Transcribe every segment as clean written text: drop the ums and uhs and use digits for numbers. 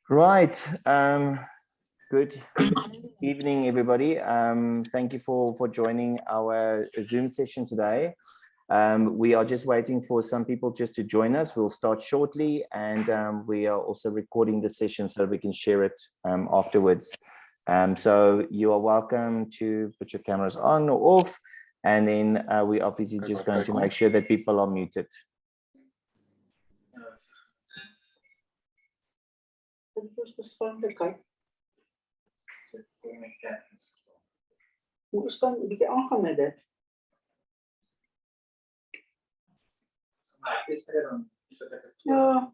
Right. Good evening, everybody. Thank you for joining our Zoom session today. We are just waiting for some people just to join us. We'll start shortly, and we are also recording the session so we can share it afterwards. So you are welcome to put your cameras on or off, and then we're obviously just going to make sure that people are muted. Ja.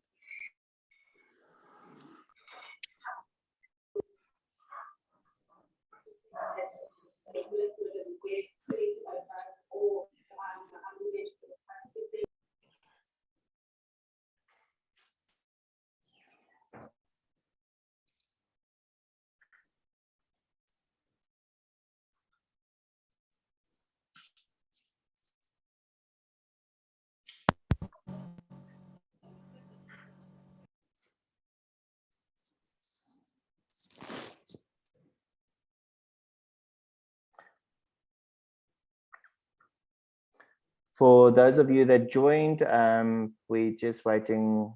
For those of you that joined, we're just waiting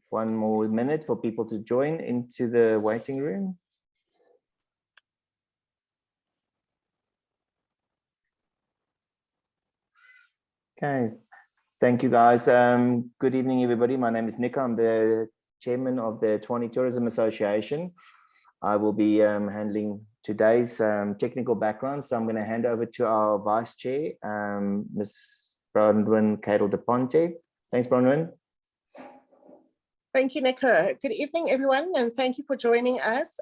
one more minute for people to join into the waiting room. Okay, thank you guys. Good evening, everybody. My name is Nick. I'm the chairman of the Tshwane Tourism Association. I will be handling today's technical background. So I'm going to hand over to our vice chair, Ms. Cllr de Ponte. Thanks, Bronwyn. Thank you, Nico. Good evening, everyone, and thank you for joining us.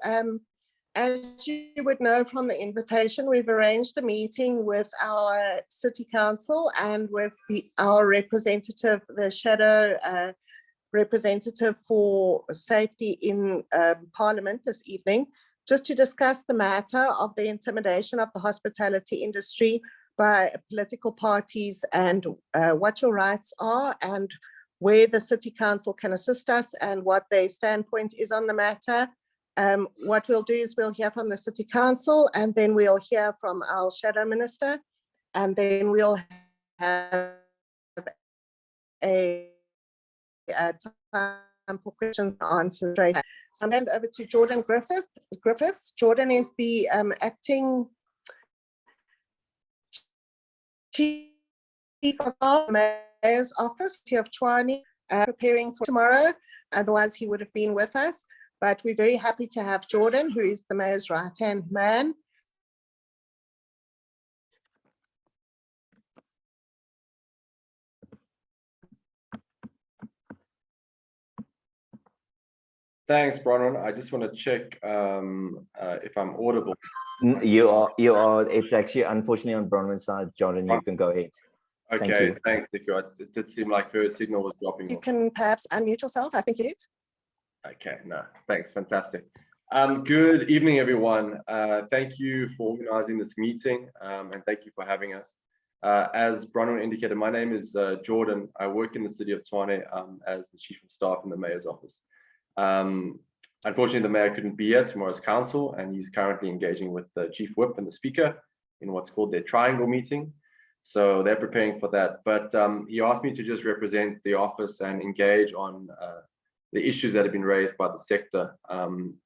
As you would know from the invitation, we've arranged a meeting with our City Council and with our representative, the shadow representative for safety in Parliament this evening, just to discuss the matter of the intimidation of the hospitality industry by political parties and what your rights are and where the City Council can assist us and what their standpoint is on the matter. What we'll do is we'll hear from the City Council, and then we'll hear from our Shadow Minister, and then we'll have a time for questions and answers. So I'm going over to Jordan Griffiths. Jordan is the acting Chief of the Mayor's Office, City of Tshwane, preparing for tomorrow. Otherwise, he would have been with us. But we're very happy to have Jordan, who is the Mayor's right-hand man. Thanks, Bronwyn. I just want to check if I'm audible. You are. It's actually, unfortunately, on Bronwyn's side. Jordan, you can go ahead. Okay, thanks, Nico. It did seem like her signal was dropping. You can perhaps unmute yourself. I think you did. Okay, no, thanks, fantastic. Good evening, everyone. Thank you for organizing this meeting, and thank you for having us. As Bronwyn indicated, my name is Jordan. I work in the City of Tshwane as the Chief of Staff in the Mayor's Office. Unfortunately, the Mayor couldn't be here tomorrow's council, and he's currently engaging with the Chief Whip and the Speaker in what's called their triangle meeting. So they're preparing for that. But he asked me to just represent the office and engage on the issues that have been raised by the sector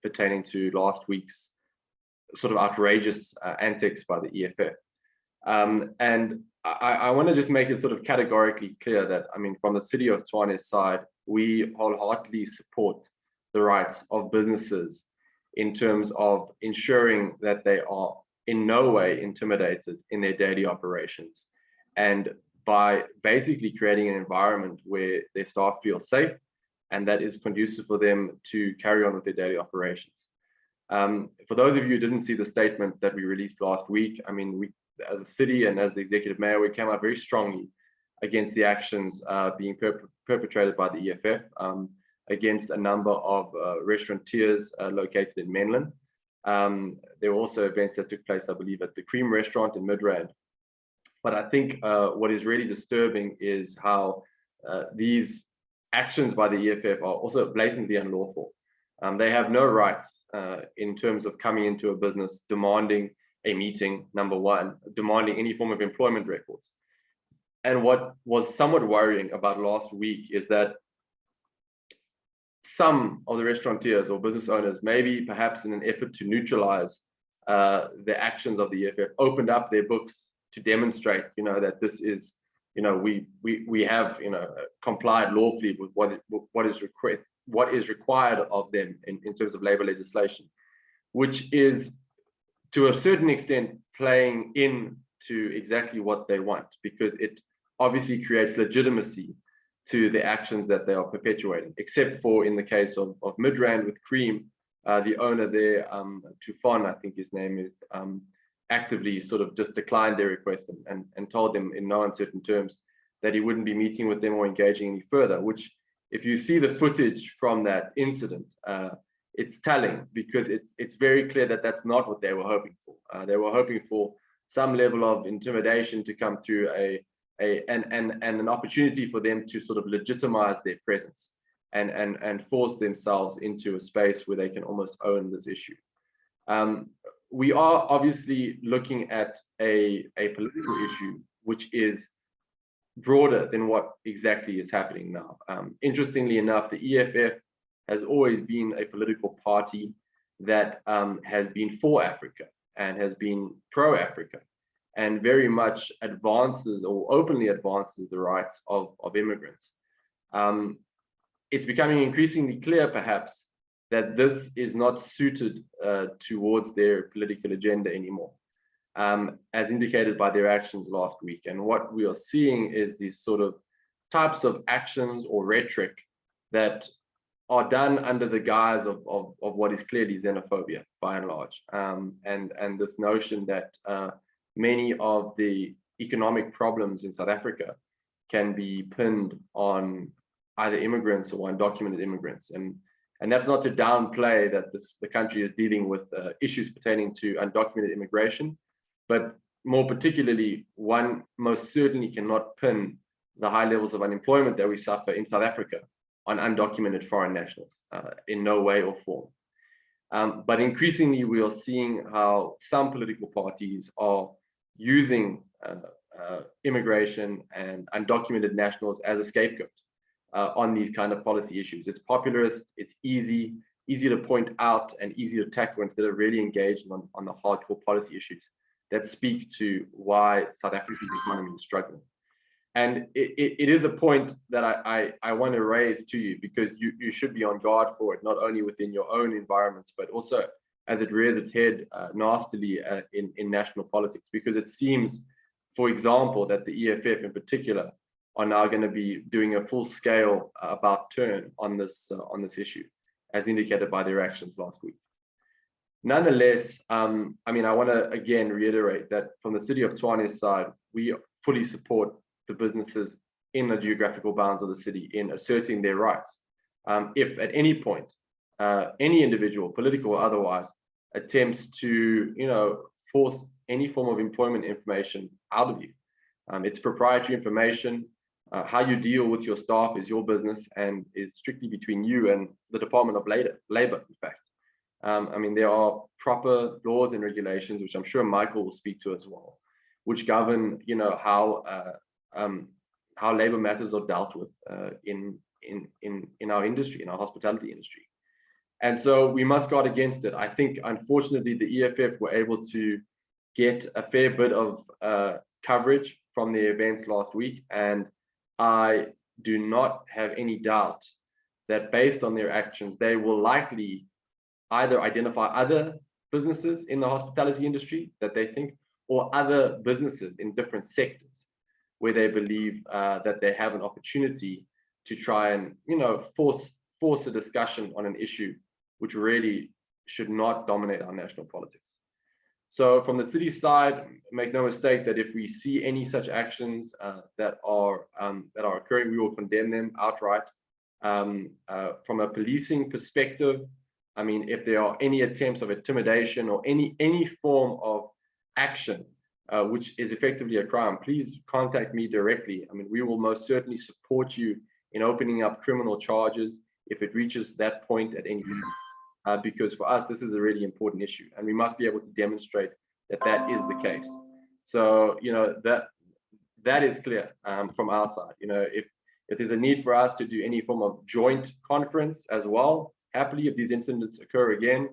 pertaining to last week's sort of outrageous antics by the EFF. And I want to just make it sort of categorically clear that, I mean, from the City of Tshwane's side, we wholeheartedly support the rights of businesses in terms of ensuring that they are in no way intimidated in their daily operations, and by basically creating an environment where their staff feel safe and that is conducive for them to carry on with their daily operations. For those of you who didn't see the statement that we released last week, I mean, we, as a city and as the executive mayor, we came out very strongly against the actions being perpetrated by the EFF against a number of restaurateurs located in Menlyn. There were also events that took place, I believe, at the Cream restaurant in Midrand. But I think what is really disturbing is how these actions by the EFF are also blatantly unlawful. They have no rights in terms of coming into a business, demanding a meeting, number one, demanding any form of employment records. And what was somewhat worrying about last week is that some of the restaurateurs or business owners, maybe perhaps in an effort to neutralize the actions of the EFF, opened up their books to demonstrate, that this is, we have, complied lawfully with what is required of them in terms of labor legislation, which is to a certain extent playing into exactly what they want, because it obviously creates legitimacy to the actions that they are perpetuating, except for in the case of Midrand with Cream, the owner there, Tshwane, I think his name is, actively sort of just declined their request and told them in no uncertain terms that he wouldn't be meeting with them or engaging any further, which if you see the footage from that incident, it's telling, because it's very clear that that's not what they were hoping for. They were hoping for some level of intimidation to come through and an opportunity for them to sort of legitimize their presence and force themselves into a space where they can almost own this issue. We are obviously looking at a political issue which is broader than what exactly is happening now. Interestingly enough, the EFF has always been a political party that has been for Africa and has been pro-Africa, and very much advances or openly advances the rights of immigrants. It's becoming increasingly clear, perhaps, that this is not suited towards their political agenda anymore, as indicated by their actions last week. And what we are seeing is these sort of types of actions or rhetoric that are done under the guise of what is clearly xenophobia, by and large, and this notion that many of the economic problems in South Africa can be pinned on either immigrants or undocumented immigrants. And that's not to downplay that the country is dealing with issues pertaining to undocumented immigration, but more particularly, one most certainly cannot pin the high levels of unemployment that we suffer in South Africa on undocumented foreign nationals in no way or form. But increasingly, we are seeing how some political parties are using immigration and undocumented nationals as a scapegoat on these kind of policy issues. It's populist, it's easy to point out and easy to tackle instead of really engaging on the hardcore policy issues that speak to why South Africa's economy is struggling. And it is a point that I want to raise to you, because you should be on guard for it, not only within your own environments, but also as it rears its head nastily in national politics, because it seems, for example, that the EFF in particular are now going to be doing a full-scale about turn on this issue, as indicated by their actions last week. Nonetheless, I want to again reiterate that from the City of Tshwane's side, we fully support the businesses in the geographical bounds of the city in asserting their rights. If at any point, any individual, political or otherwise, attempts to, force any form of employment information out of you, it's proprietary information. How you deal with your staff is your business and is strictly between you and the Department of Labor, in fact. There are proper laws and regulations, which I'm sure Michael will speak to as well, which govern, how labor matters are dealt with in our industry, in our hospitality industry. And so we must guard against it. I think, unfortunately, the EFF were able to get a fair bit of coverage from the events last week, and I do not have any doubt that based on their actions, they will likely either identify other businesses in the hospitality industry that they think, or other businesses in different sectors where they believe that they have an opportunity to try and, force a discussion on an issue which really should not dominate our national politics. So from the city side, make no mistake that if we see any such actions that are occurring, we will condemn them outright. From a policing perspective, if there are any attempts of intimidation or any form of action which is effectively a crime, please contact me directly. I mean, we will most certainly support you in opening up criminal charges if it reaches that point at any time, because for us, this is a really important issue, and we must be able to demonstrate that that is the case. So, you know, that is clear from our side. You know, if there's a need for us to do any form of joint conference as well, happily, if these incidents occur again,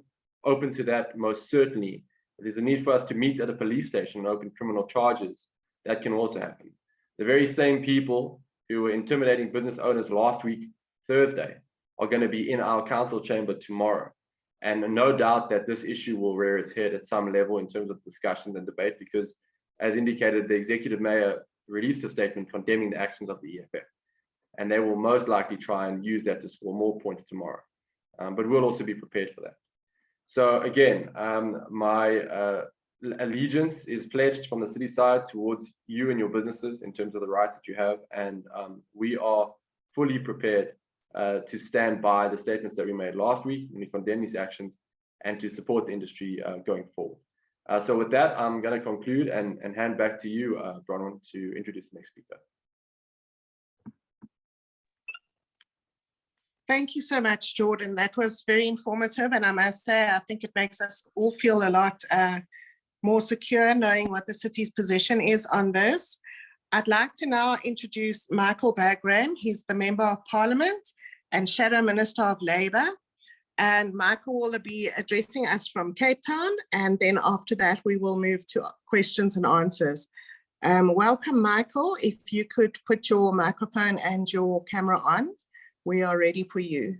open to that most certainly. If there's a need for us to meet at a police station and open criminal charges, that can also happen. The very same people who were intimidating business owners last week, Thursday, are going to be in our council chamber tomorrow. And no doubt that this issue will rear its head at some level in terms of discussion and debate, because as indicated, the executive mayor released a statement condemning the actions of the EFF. And they will most likely try and use that to score more points tomorrow. But we'll also be prepared for that. So again, my allegiance is pledged from the city side towards you and your businesses in terms of the rights that you have. And we are fully prepared to stand by the statements that we made last week when we condemn these actions and to support the industry going forward. So with that, I'm going to conclude and hand back to you, Bronwyn, to introduce the next speaker. Thank you so much, Jordan. That was very informative. And I must say, I think it makes us all feel a lot more secure knowing what the city's position is on this. I'd like to now introduce Michael Bagraim. He's the Member of Parliament and Shadow Minister of Labour. And Michael will be addressing us from Cape Town. And then after that, we will move to questions and answers. Welcome, Michael. If you could put your microphone and your camera on. We are ready for you.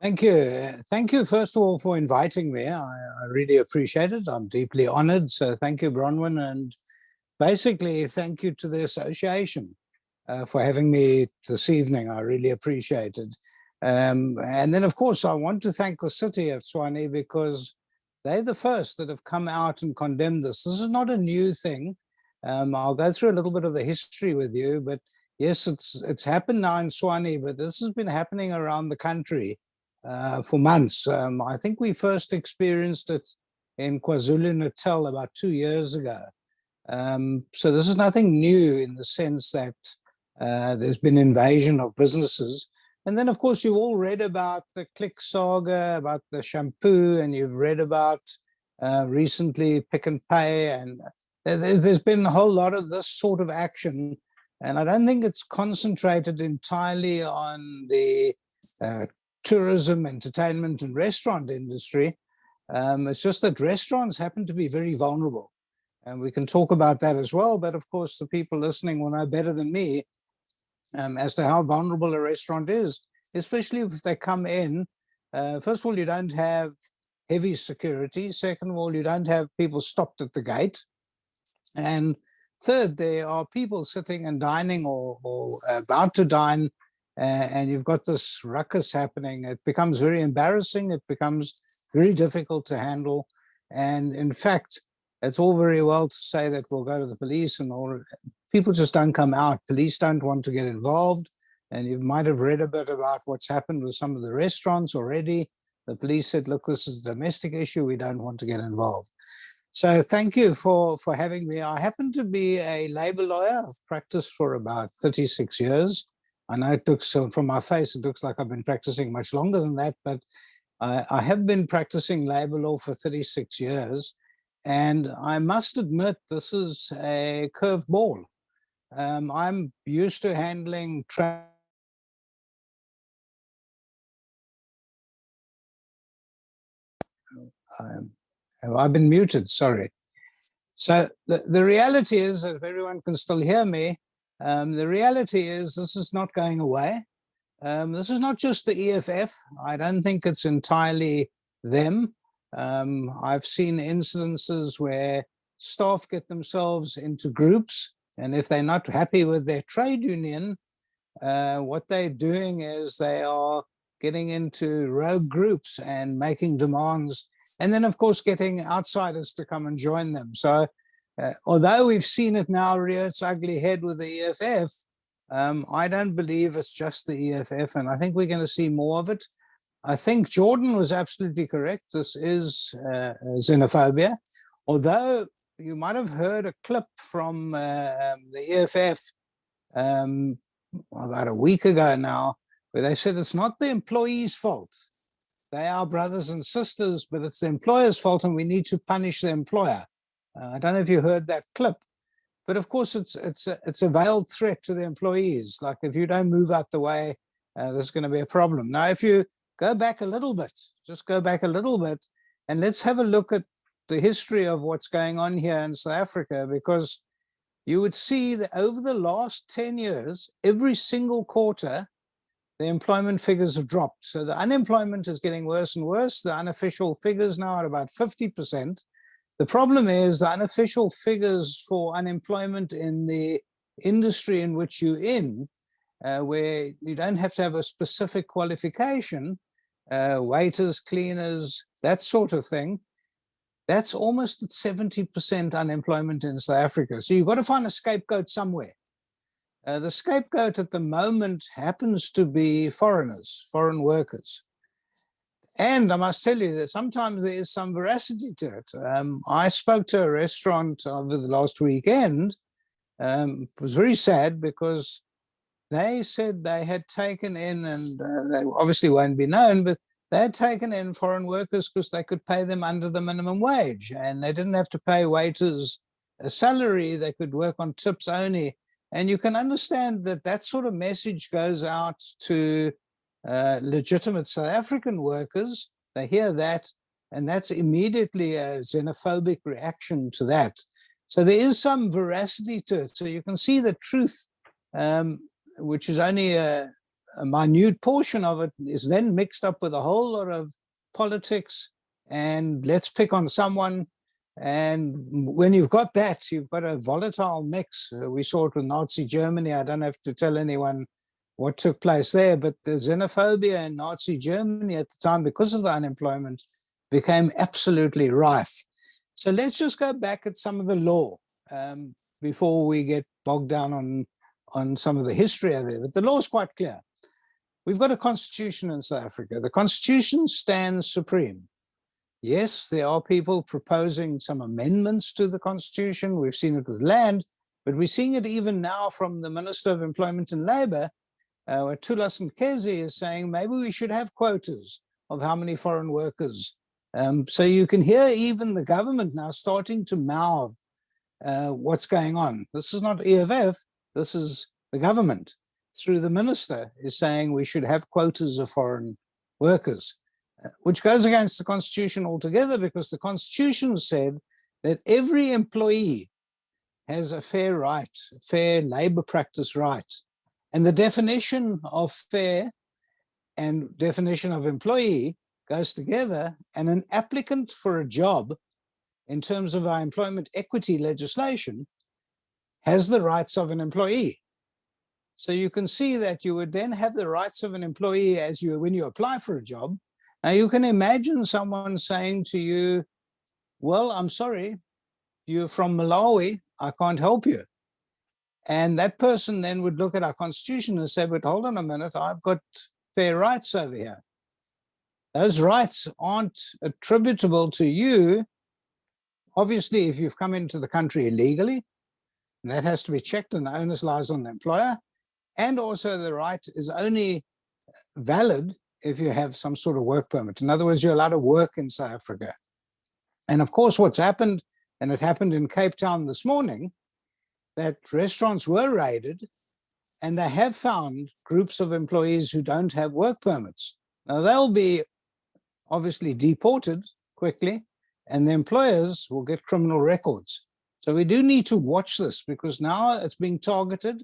Thank you. Thank you, first of all, for inviting me. I really appreciate it. I'm deeply honored. So thank you, Bronwyn. And basically, thank you to the association for having me this evening. I really appreciate it. And then, of course, I want to thank the City of Tshwane because they're the first that have come out and condemned this. This is not a new thing. I'll go through a little bit of the history with you, but yes, it's happened now in Tshwane, but this has been happening around the country for months. I think we first experienced it in KwaZulu-Natal about 2 years ago. So this is nothing new in the sense that there's been invasion of businesses. And then, of course, you've all read about the Cllr saga, about the shampoo, and you've read about recently Pick n Pay, and there's been a whole lot of this sort of action. And I don't think it's concentrated entirely on the tourism, entertainment, and restaurant industry. It's just that restaurants happen to be very vulnerable. And we can talk about that as well. But of course, the people listening will know better than me as to how vulnerable a restaurant is, especially if they come in. First of all, you don't have heavy security. Second of all, you don't have people stopped at the gate. And third, there are people sitting and dining or about to dine, and you've got this ruckus happening. It becomes very embarrassing. It becomes very difficult to handle. And in fact, it's all very well to say that we'll go to the police and all. People just don't come out. Police don't want to get involved. And you might have read a bit about what's happened with some of the restaurants already. The police said, look, this is a domestic issue. We don't want to get involved. So thank you for having me. I happen to be a labor lawyer. I've practiced for about 36 years. I know it looks, from my face, it looks like I've been practicing much longer than that, but I have been practicing labor law for 36 years. And I must admit, this is a curved ball. I'm used to handling I've been muted, sorry. So the reality is, if everyone can still hear me, the reality is this is not going away. This is not just the EFF. I don't think it's entirely them. I've seen incidences where staff get themselves into groups, and if they're not happy with their trade union, what they're doing is they are getting into rogue groups and making demands, and then of course getting outsiders to come and join them. So although we've seen it now rear its ugly head with the EFF, I don't believe it's just the EFF, and I think we're going to see more of it. I think Jordan was absolutely correct. This is xenophobia. Although you might have heard a clip from the EFF about a week ago now, where they said it's not the employee's fault. They are brothers and sisters, but it's the employer's fault, and we need to punish the employer. I don't know if you heard that clip, but of course it's a veiled threat to the employees. Like, if you don't move out the way, there's going to be a problem. Now, if you go back a little bit, just go back a little bit, and let's have a look at the history of what's going on here in South Africa, because you would see that over the last 10 years, every single quarter, the employment figures have dropped. So the unemployment is getting worse and worse. The unofficial figures now are about 50%. The problem is the unofficial figures for unemployment in the industry in which you're in, where you don't have to have a specific qualification, waiters, cleaners, that sort of thing, that's almost at 70% unemployment in South Africa. So you've got to find a scapegoat somewhere. The scapegoat at the moment happens to be foreigners, foreign workers. And I must tell you that sometimes there is some veracity to it. I spoke to a restaurant over the last weekend. It was very sad because they said they had taken in, and they obviously won't be known, but they had taken in foreign workers because they could pay them under the minimum wage, and they didn't have to pay waiters a salary. They could work on tips only. And you can understand that that sort of message goes out to legitimate South African workers. They hear that, and that's immediately a xenophobic reaction to that. So there is some veracity to it. So you can see the truth, which is only a minute portion of it, is then mixed up with a whole lot of politics, and let's pick on someone. And when you've got that, you've got a volatile mix. We saw it with Nazi Germany. I don't have to tell anyone what took place there, but the xenophobia in Nazi Germany at the time, because of the unemployment, became absolutely rife. So let's just go back at some of the law before we get bogged down on some of the history of it. But the law is quite clear. We've got a constitution in South Africa. The constitution stands supreme. Yes, there are people proposing some amendments to the constitution. We've seen it with land, but we're seeing it even now from the Minister of Employment and Labour, where Thulas Nkezi is saying maybe we should have quotas of how many foreign workers. So you can hear even the government now starting to mouth what's going on. This is not EFF, this is the government, through the minister, is saying we should have quotas of foreign workers, which goes against the constitution altogether, because the constitution said that every employee has a fair right, a fair labor practice right. And the definition of fair and definition of employee goes together, and an applicant for a job in terms of our employment equity legislation has the rights of an employee. So you can see that you would then have the rights of an employee when you apply for a job. Now you can imagine someone saying to you, well, I'm sorry, you're from Malawi, I can't help you. And that person then would look at our constitution and say, but hold on a minute, I've got fair rights over here. Those rights aren't attributable to you. Obviously, if you've come into the country illegally, that has to be checked, and the onus lies on the employer. And also the right is only valid if you have some sort of work permit. In other words, you're allowed to work in South Africa. And of course, what's happened, and it happened in Cape Town this morning, that restaurants were raided, and they have found groups of employees who don't have work permits. Now, they'll be obviously deported quickly, and the employers will get criminal records. So we do need to watch this, because now it's being targeted.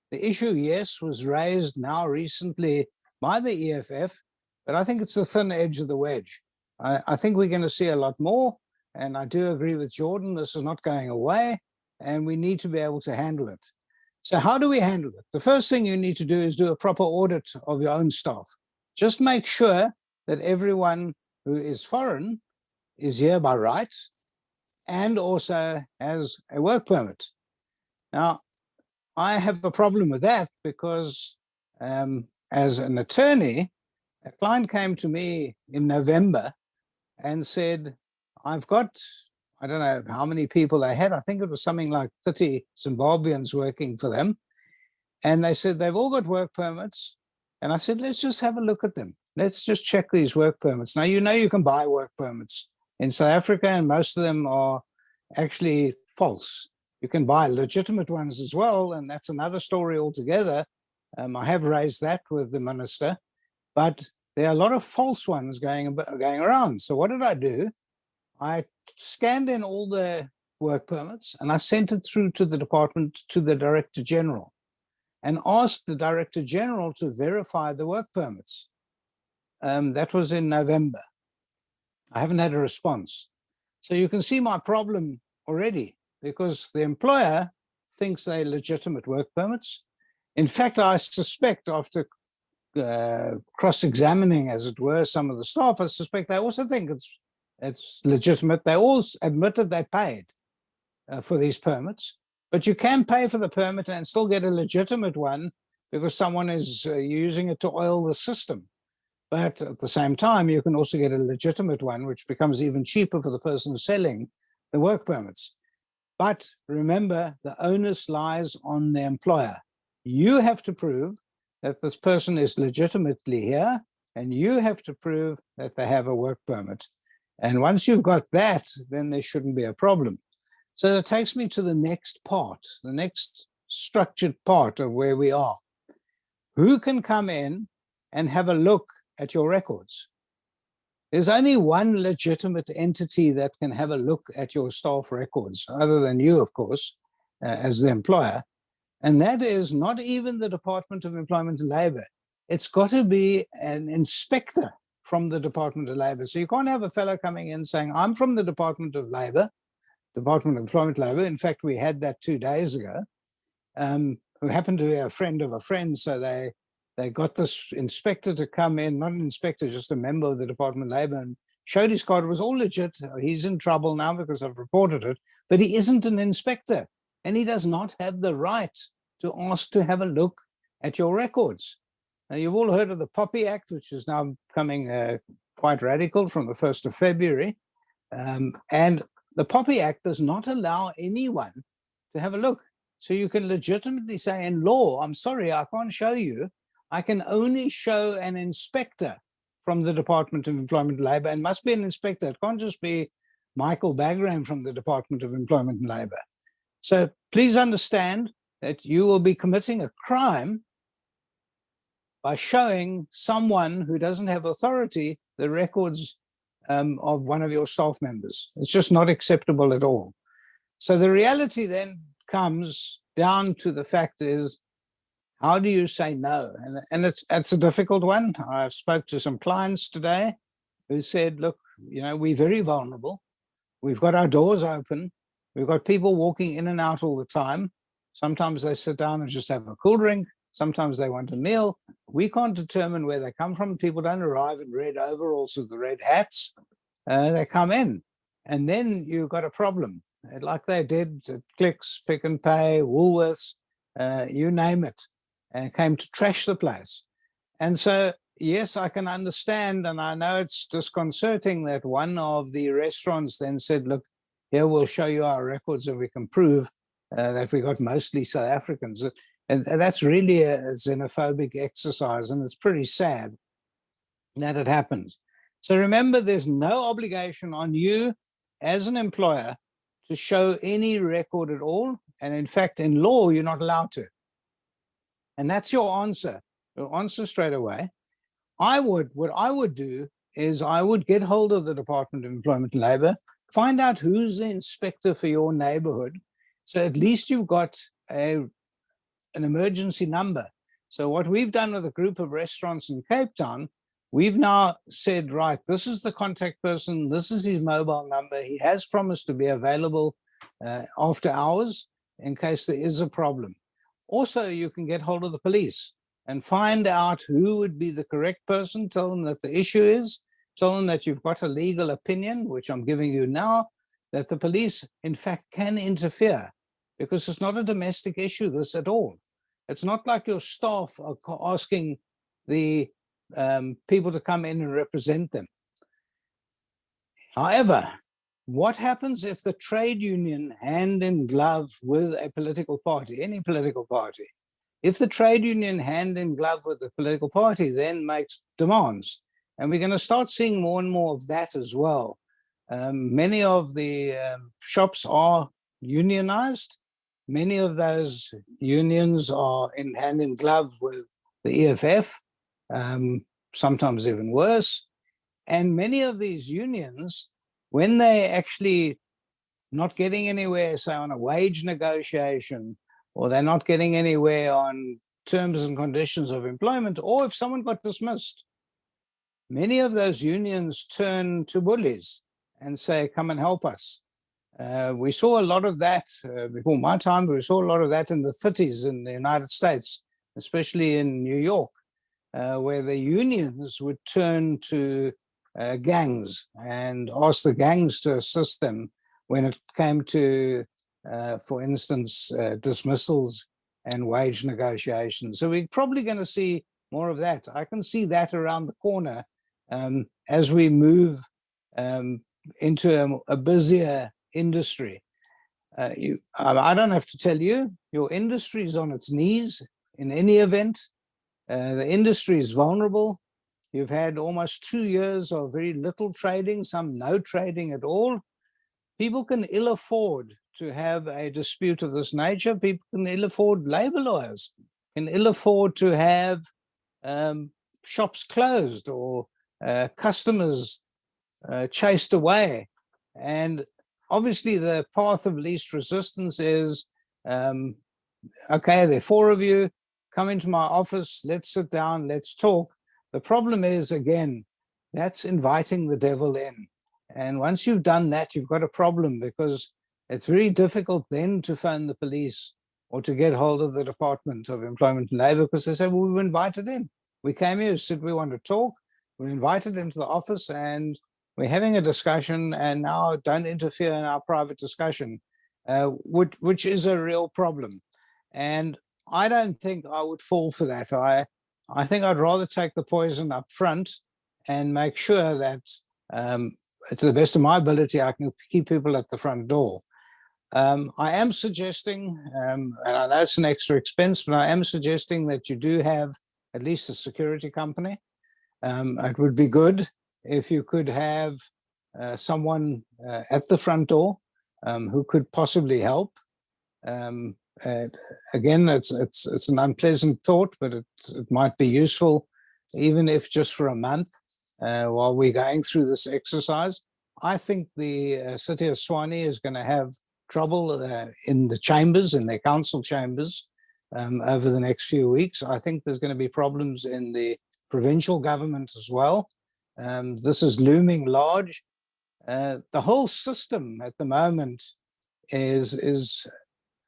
The issue, yes, was raised now recently by the EFF, but I think it's the thin edge of the wedge. I think we're going to see a lot more, and I do agree with Jordan, this is not going away, and we need to be able to handle it. So how do we handle it? The first thing you need to do is do a proper audit of your own staff. Just make sure that everyone who is foreign is here by right and also has a work permit. Now, I have a problem with that because as an attorney, a client came to me in November and said, I've got I don't know how many people they had. I think it was something like 30 Zimbabweans working for them. And they said they've all got work permits. And I said, let's just have a look at them. Let's just check these work permits. Now, you know, you can buy work permits in South Africa, and most of them are actually false. You can buy legitimate ones as well, and that's another story altogether. I have raised that with the minister, but there are a lot of false ones going around. So what did I do? I scanned in all the work permits and I sent it through to the department, to the Director General, and asked the Director General to verify the work permits. That was in November. I haven't had a response. So you can see my problem already, because the employer thinks they're legitimate work permits. In fact, I suspect, after cross-examining, as it were, some of the staff, I suspect they also think it's legitimate. They all admitted they paid for these permits, but you can pay for the permit and still get a legitimate one because someone is using it to oil the system. But at the same time, you can also get a legitimate one, which becomes even cheaper for the person selling the work permits. But remember, the onus lies on the employer. You have to prove that this person is legitimately here, and you have to prove that they have a work permit. And once you've got that, then there shouldn't be a problem. So that takes me to the next part, the next structured part of where we are. Who can come in and have a look at your records? There's only one legitimate entity that can have a look at your staff records, other than you, of course, as the employer. And that is not even the Department of Employment and Labour. It's got to be an inspector from the Department of Labour. So you can't have a fellow coming in saying, I'm from the Department of Labour, Department of Employment and Labour. In fact, we had that 2 days ago, who happened to be a friend of a friend. So they got this inspector to come in, not an inspector, just a member of the Department of Labour, and showed his card. It was all legit. He's in trouble now because I've reported it, but he isn't an inspector, and he does not have the right to ask to have a look at your records. Now, you've all heard of the Poppy Act, which is now becoming quite radical from the 1st of February. And the Poppy Act does not allow anyone to have a look. So you can legitimately say in law, I'm sorry, I can't show you. I can only show an inspector from the Department of Employment and Labour, and must be an inspector. It can't just be Michael Bagraim from the Department of Employment and Labour. So please understand that you will be committing a crime by showing someone who doesn't have authority the records of one of your staff members. It's just not acceptable at all. So the reality then comes down to the fact is, how do you say no? And it's a difficult one. I've spoke to some clients today who said, look, you know, we're very vulnerable. We've got our doors open. We've got people walking in and out all the time. Sometimes they sit down and just have a cool drink. Sometimes they want a meal. We can't determine where they come from. People don't arrive in red overalls with the red hats. They come in, and then you've got a problem, like they did at Clicks, Pick and Pay, Woolworths, you name it, and came to trash the place. And so, yes, I can understand, and I know it's disconcerting that one of the restaurants then said, look, here, we'll show you our records and we can prove that we got mostly South Africans. And that's really a xenophobic exercise, and it's pretty sad that it happens. So remember, there's no obligation on you as an employer to show any record at all. And in fact, in law, you're not allowed to. And that's your answer. Your answer straight away. What I would do is I would get hold of the Department of Employment and Labour, find out who's the inspector for your neighborhood. So at least you've got an emergency number. So what we've done with a group of restaurants in Cape Town, we've now said, right, this is the contact person, this is his mobile number. He has promised to be available after hours in case there is a problem. Also, you can get hold of the police and find out who would be the correct person, tell them that the issue is, tell them that you've got a legal opinion, which I'm giving you now, that the police, in fact, can interfere, because it's not a domestic issue, this at all. It's not like your staff are asking the people to come in and represent them. However, what happens if the trade union hand in glove with a political party, any political party? If the trade union hand in glove with the political party then makes demands, and we're going to start seeing more and more of that as well. Many of the shops are unionized. Many of those unions are hand in glove with the EFF, sometimes even worse. And many of these unions, when they actually not getting anywhere, say on a wage negotiation, or they're not getting anywhere on terms and conditions of employment, or if someone got dismissed, many of those unions turn to bullies and say, come and help us. We saw a lot of that before my time, but we saw a lot of that in the 30s in the United States, especially in New York, where the unions would turn to gangs and ask the gangs to assist them when it came to, for instance, dismissals and wage negotiations. So we're probably going to see more of that. I can see that around the corner as we move into a busier industry. I don't have to tell you, your industry is on its knees in any event. The industry is vulnerable. You've had almost 2 years of very little trading, some no trading at all. People can ill afford to have a dispute of this nature. People can ill afford labor lawyers, can ill afford to have shops closed or customers chased away. And obviously the path of least resistance is, okay, there are 4 of you, come into my office, let's sit down, let's talk. The problem is, again, that's inviting the devil in. And once you've done that, you've got a problem, because it's very difficult then to phone the police or to get hold of the Department of Employment and Labour, because they say, well, we were invited in. We came here, said we want to talk. We're invited into the office and we're having a discussion, and now don't interfere in our private discussion, which is a real problem. And I don't think I would fall for that. I think I'd rather take the poison up front and make sure that to the best of my ability, I can keep people at the front door. I am suggesting, and I know it's an extra expense, but I am suggesting that you do have at least a security company. It would be good if you could have someone at the front door who could possibly help. Again, it's an unpleasant thought, but it might be useful, even if just for a month while we're going through this exercise. I think the City of Tshwane is going to have trouble in the chambers, in their council chambers, over the next few weeks. I think there's going to be problems in the provincial government as well. This is looming large. The whole system at the moment is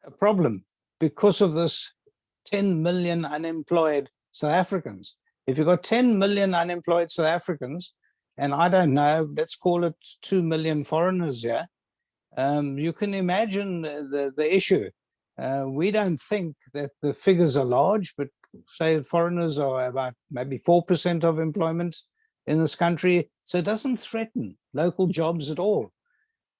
a problem because of this 10 million unemployed South Africans. If you've got 10 million unemployed South Africans, and I don't know, let's call it 2 million foreigners here, you can imagine the issue. We don't think that the figures are large, but say foreigners are about maybe 4% of employment in this country. So it doesn't threaten local jobs at all.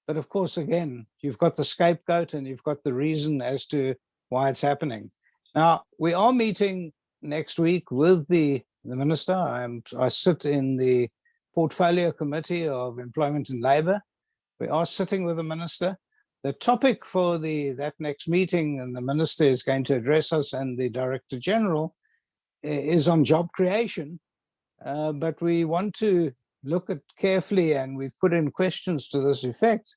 But of course, again, you've got the scapegoat and you've got the reason as to why it's happening. Now, we are meeting next week with the minister. I sit in the Portfolio Committee of Employment and Labour. We are sitting with the minister. The topic for that next meeting, and the minister is going to address us, and the Director General, is on job creation. But we want to look at carefully, and we've put in questions to this effect,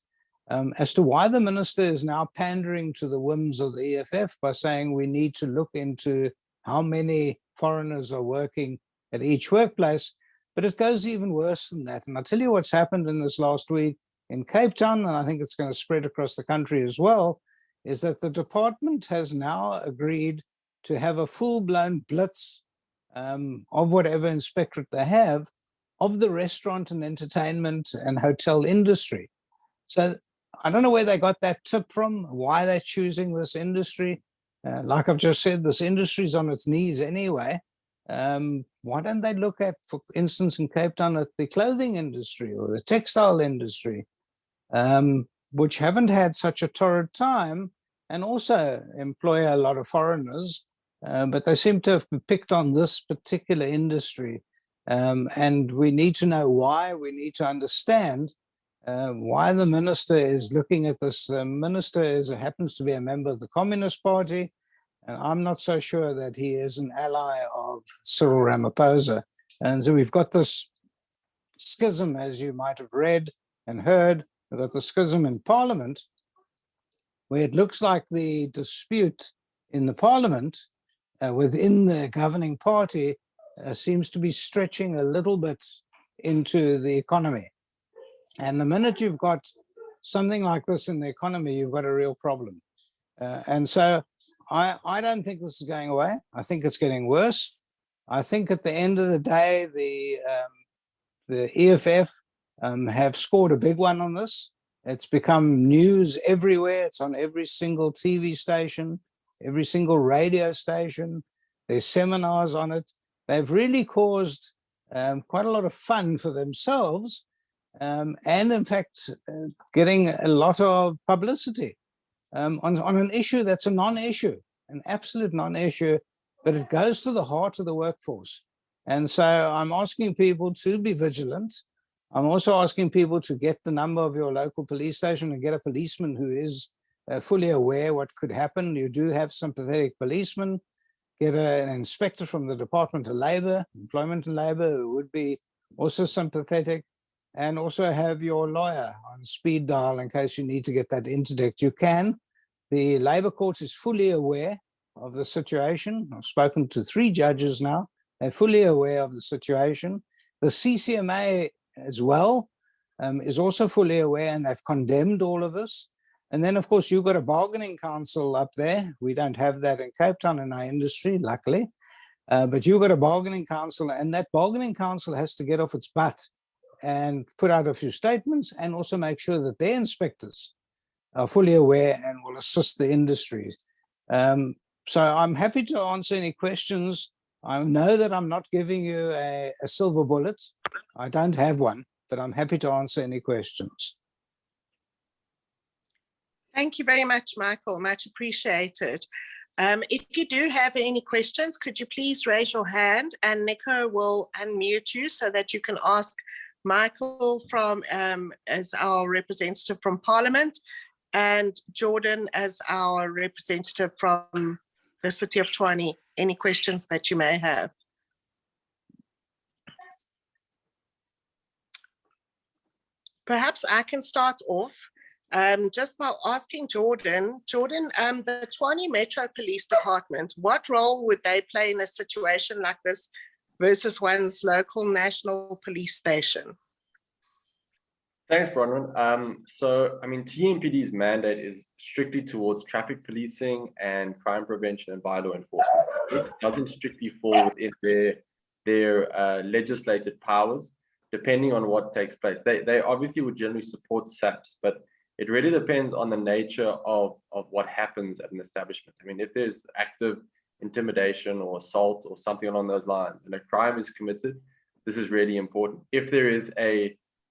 as to why the minister is now pandering to the whims of the EFF by saying we need to look into how many foreigners are working at each workplace. But it goes even worse than that. And I'll tell you what's happened in this last week in Cape Town, and I think it's going to spread across the country as well, is that the department has now agreed to have a full-blown blitz of whatever inspectorate they have of the restaurant and entertainment and hotel industry. So I don't know where they got that tip from, why they're choosing this industry. Like I've just said, this industry is on its knees anyway. Why don't they look at, for instance, in Cape Town, at the clothing industry or the textile industry? which haven't had such a torrid time and also employ a lot of foreigners, but they seem to have picked on this particular industry. And we need to know why. We need to understand why the minister is looking at this. The minister happens to be a member of the Communist Party, and I'm not so sure that he is an ally of Cyril Ramaphosa. And so we've got this schism, as you might have read and heard. We've got the schism in Parliament, where it looks like the dispute in the Parliament within the governing party seems to be stretching a little bit into the economy. And the minute you've got something like this in the economy, you've got a real problem. And so I don't think this is going away. I think it's getting worse. I think at the end of the day, the EFF have scored a big one on this. It's become news everywhere. It's on every single TV station, every single radio station. There's seminars on it. They've really caused quite a lot of fun for themselves, and in fact, getting a lot of publicity on an issue that's a non-issue, an absolute non-issue, but it goes to the heart of the workforce. And so I'm asking people to be vigilant. I'm also asking people to get the number of your local police station and get a policeman who is fully aware what could happen. You do have sympathetic policemen. Get an inspector from the Department of Labor, Employment and Labor, who would be also sympathetic, and also have your lawyer on speed dial in case you need to get that interdict. You can. The Labor Court is fully aware of the situation. I've spoken to 3 judges now. They're fully aware of the situation. The CCMA as well is also fully aware, and they've condemned all of this. And then, of course, you've got a bargaining council up there. We don't have that in Cape Town in our industry, luckily. But you've got a bargaining council, and that bargaining council has to get off its butt and put out a few statements and also make sure that their inspectors are fully aware and will assist the industry. So I'm happy to answer any questions. I know that I'm not giving you a silver bullet. I don't have one, but I'm happy to answer any questions. Thank you very much, Michael. Much appreciated. If you do have any questions, could you please raise your hand, and Nico will unmute you so that you can ask Michael as our representative from Parliament, and Jordan as our representative from the City of Tshwane, any questions that you may have. Perhaps I can start off just by asking Jordan, the Tshwane Metro Police Department, what role would they play in a situation like this versus one's local national police station? Thanks, Bronwyn. So, I mean, TMPD's mandate is strictly towards traffic policing and crime prevention and bylaw enforcement. So this doesn't strictly fall within their legislated powers, depending on what takes place. They obviously would generally support SAPs, but it really depends on the nature of what happens at an establishment. I mean, if there's active intimidation or assault or something along those lines, and a crime is committed, this is really important. If there is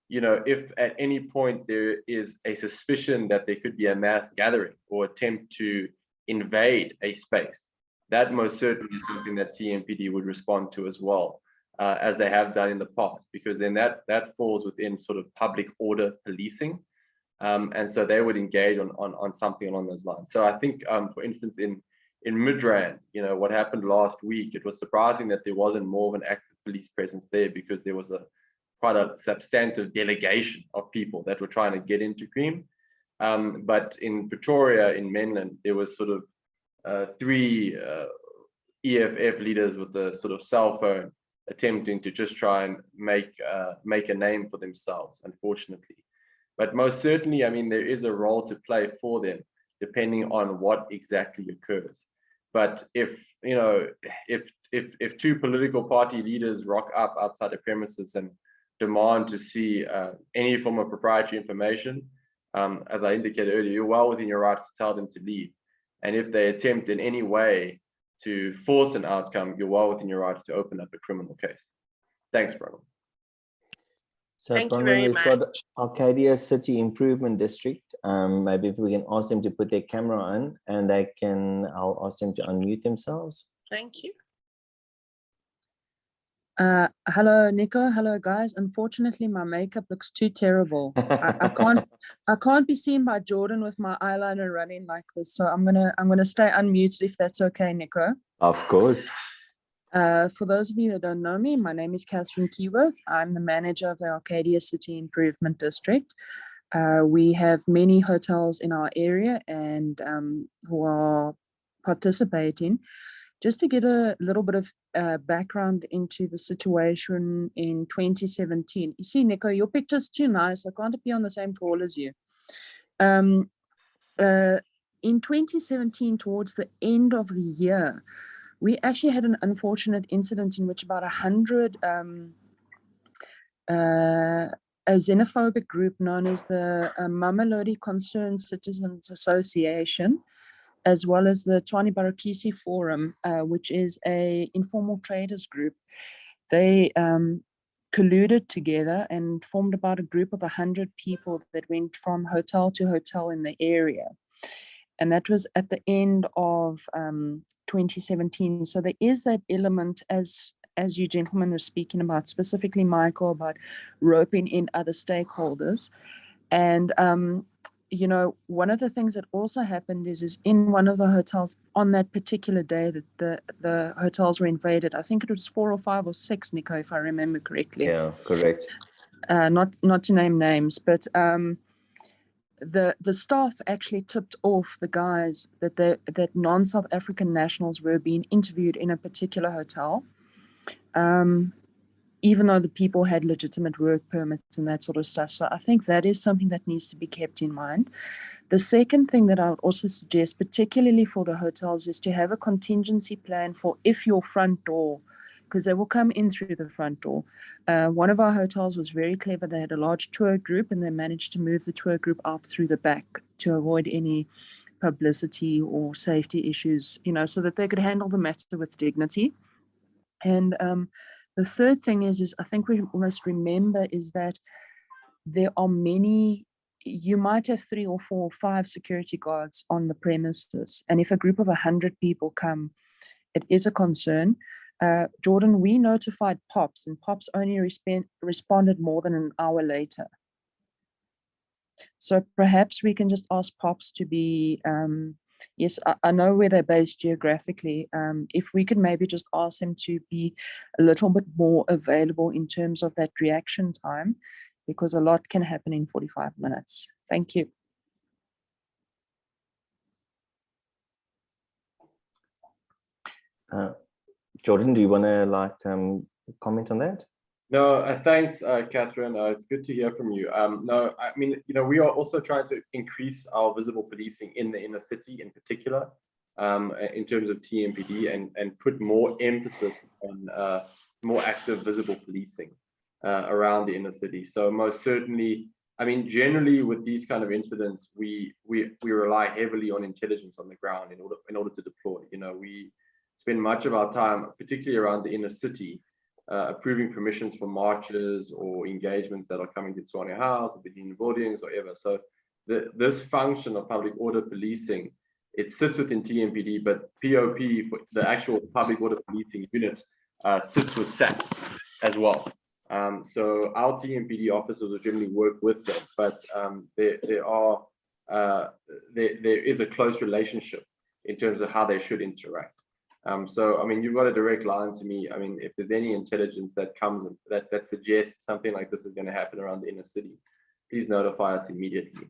if at any point there is a suspicion that there could be a mass gathering or attempt to invade a space, that most certainly is something that TMPD would respond to as well, as they have done in the past, because then that falls within sort of public order policing. And so they would engage on something along those lines. So I think, for instance, in Midrand, what happened last week, it was surprising that there wasn't more of an active police presence there, because there was quite a substantive delegation of people that were trying to get into Cream. But in Pretoria, in Menland, there was sort of 3 EFF leaders with a sort of cell phone attempting to just try and make a name for themselves, unfortunately. But most certainly, I mean, there is a role to play for them, depending on what exactly occurs. But if 2 political party leaders rock up outside the premises and demand to see any form of proprietary information, as I indicated earlier, you're well within your rights to tell them to leave. And if they attempt in any way to force an outcome, you're well within your rights to open up a criminal case. Thanks, Randall. So Thank you Bronwyn, very we've got much. Arcadia City Improvement District. Maybe if we can ask them to put their camera on and I'll ask them to unmute themselves. Thank you. Hello, Nico. Hello, guys. Unfortunately, my makeup looks too terrible. I can't be seen by Jordan with my eyeliner running like this. So I'm gonna stay unmuted if that's okay, Nico. Of course. For those of you who don't know me, my name is Catherine Keyworth. I'm the manager of the Arcadia City Improvement District. We have many hotels in our area and who are participating. Just to get a little bit of background into the situation in 2017. You see, Nico, your picture's too nice. I can't be on the same call as you. In 2017, towards the end of the year, we actually had an unfortunate incident in which about 100 a xenophobic group known as the Mamelodi Concerned Citizens Association, as well as the Tshwane Barakisi Forum, which is a informal traders group. They colluded together and formed about a group of 100 people that went from hotel to hotel in the area. And that was at the end of 2017. So there is that element, as you gentlemen were speaking about, specifically Michael, about roping in other stakeholders. And you know, one of the things that also happened is in one of the hotels on that particular day that the hotels were invaded. I think it was 4 or 5 or 6, Nico, if I remember correctly. Yeah, correct. Not to name names, but the staff actually tipped off the guys that non-South African nationals were being interviewed in a particular hotel. Even though the people had legitimate work permits and that sort of stuff. So I think that is something that needs to be kept in mind. The second thing that I would also suggest, particularly for the hotels, is to have a contingency plan for if your front door, because they will come in through the front door. One of our hotels was very clever. They had a large tour group and they managed to move the tour group out through the back to avoid any publicity or safety issues, you know, so that they could handle the matter with dignity. And the third thing is I think we must remember is that there are many, you might have 3 or 4 or 5 security guards on the premises. And if a group of 100 people come, it is a concern. Jordan, we notified POPs and POPs only responded more than an hour later. So perhaps we can just ask POPs to be, yes, I know where they're based geographically. If we could maybe just ask them to be a little bit more available in terms of that reaction time, because a lot can happen in 45 minutes. Thank you. Jordan, do you want to comment on that? No, thanks, Catherine. It's good to hear from you. No, I mean, you know, we are also trying to increase our visible policing in the inner city in particular, in terms of TMPD, and put more emphasis on more active visible policing around the inner city. So most certainly, I mean, generally with these kind of incidents, we rely heavily on intelligence on the ground in order to deploy. You know, we spend much of our time, particularly around the inner city, approving permissions for marches or engagements that are coming to Tshwane House, or between buildings or whatever. So this function of public order policing, it sits within TMPD, but POP, for the actual public order policing unit, sits with SAPS as well. So our TMPD officers will generally work with them, but there is a close relationship in terms of how they should interact. So, I mean, you've got a direct line to me. I mean, if there's any intelligence that comes that suggests something like this is going to happen around the inner city, please notify us immediately,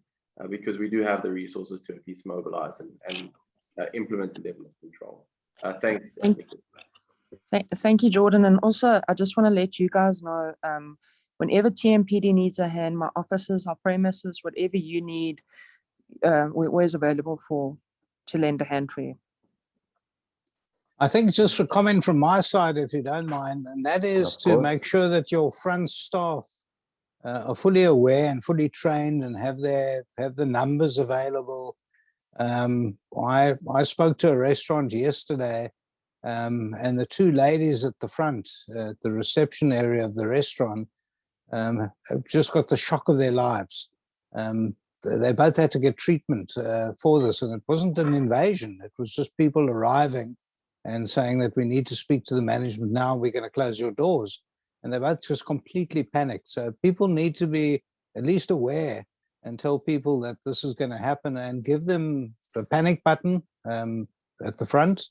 because we do have the resources to at least mobilize and implement the level of control. Thanks. Thank you, Jordan. And also, I just want to let you guys know, whenever TMPD needs a hand, my officers, our premises, whatever you need, we're always available to lend a hand for you. I think just a comment from my side, if you don't mind, and that is to make sure that your front staff are fully aware and fully trained and have the numbers available. I spoke to a restaurant yesterday, and the 2 ladies at the front, at the reception area of the restaurant, have just got the shock of their lives. They both had to get treatment for this, and it wasn't an invasion. It was just people arriving and saying that we need to speak to the management now, we're going to close your doors. And they both just completely panicked. So people need to be at least aware and tell people that this is going to happen, and give them the panic button at the front.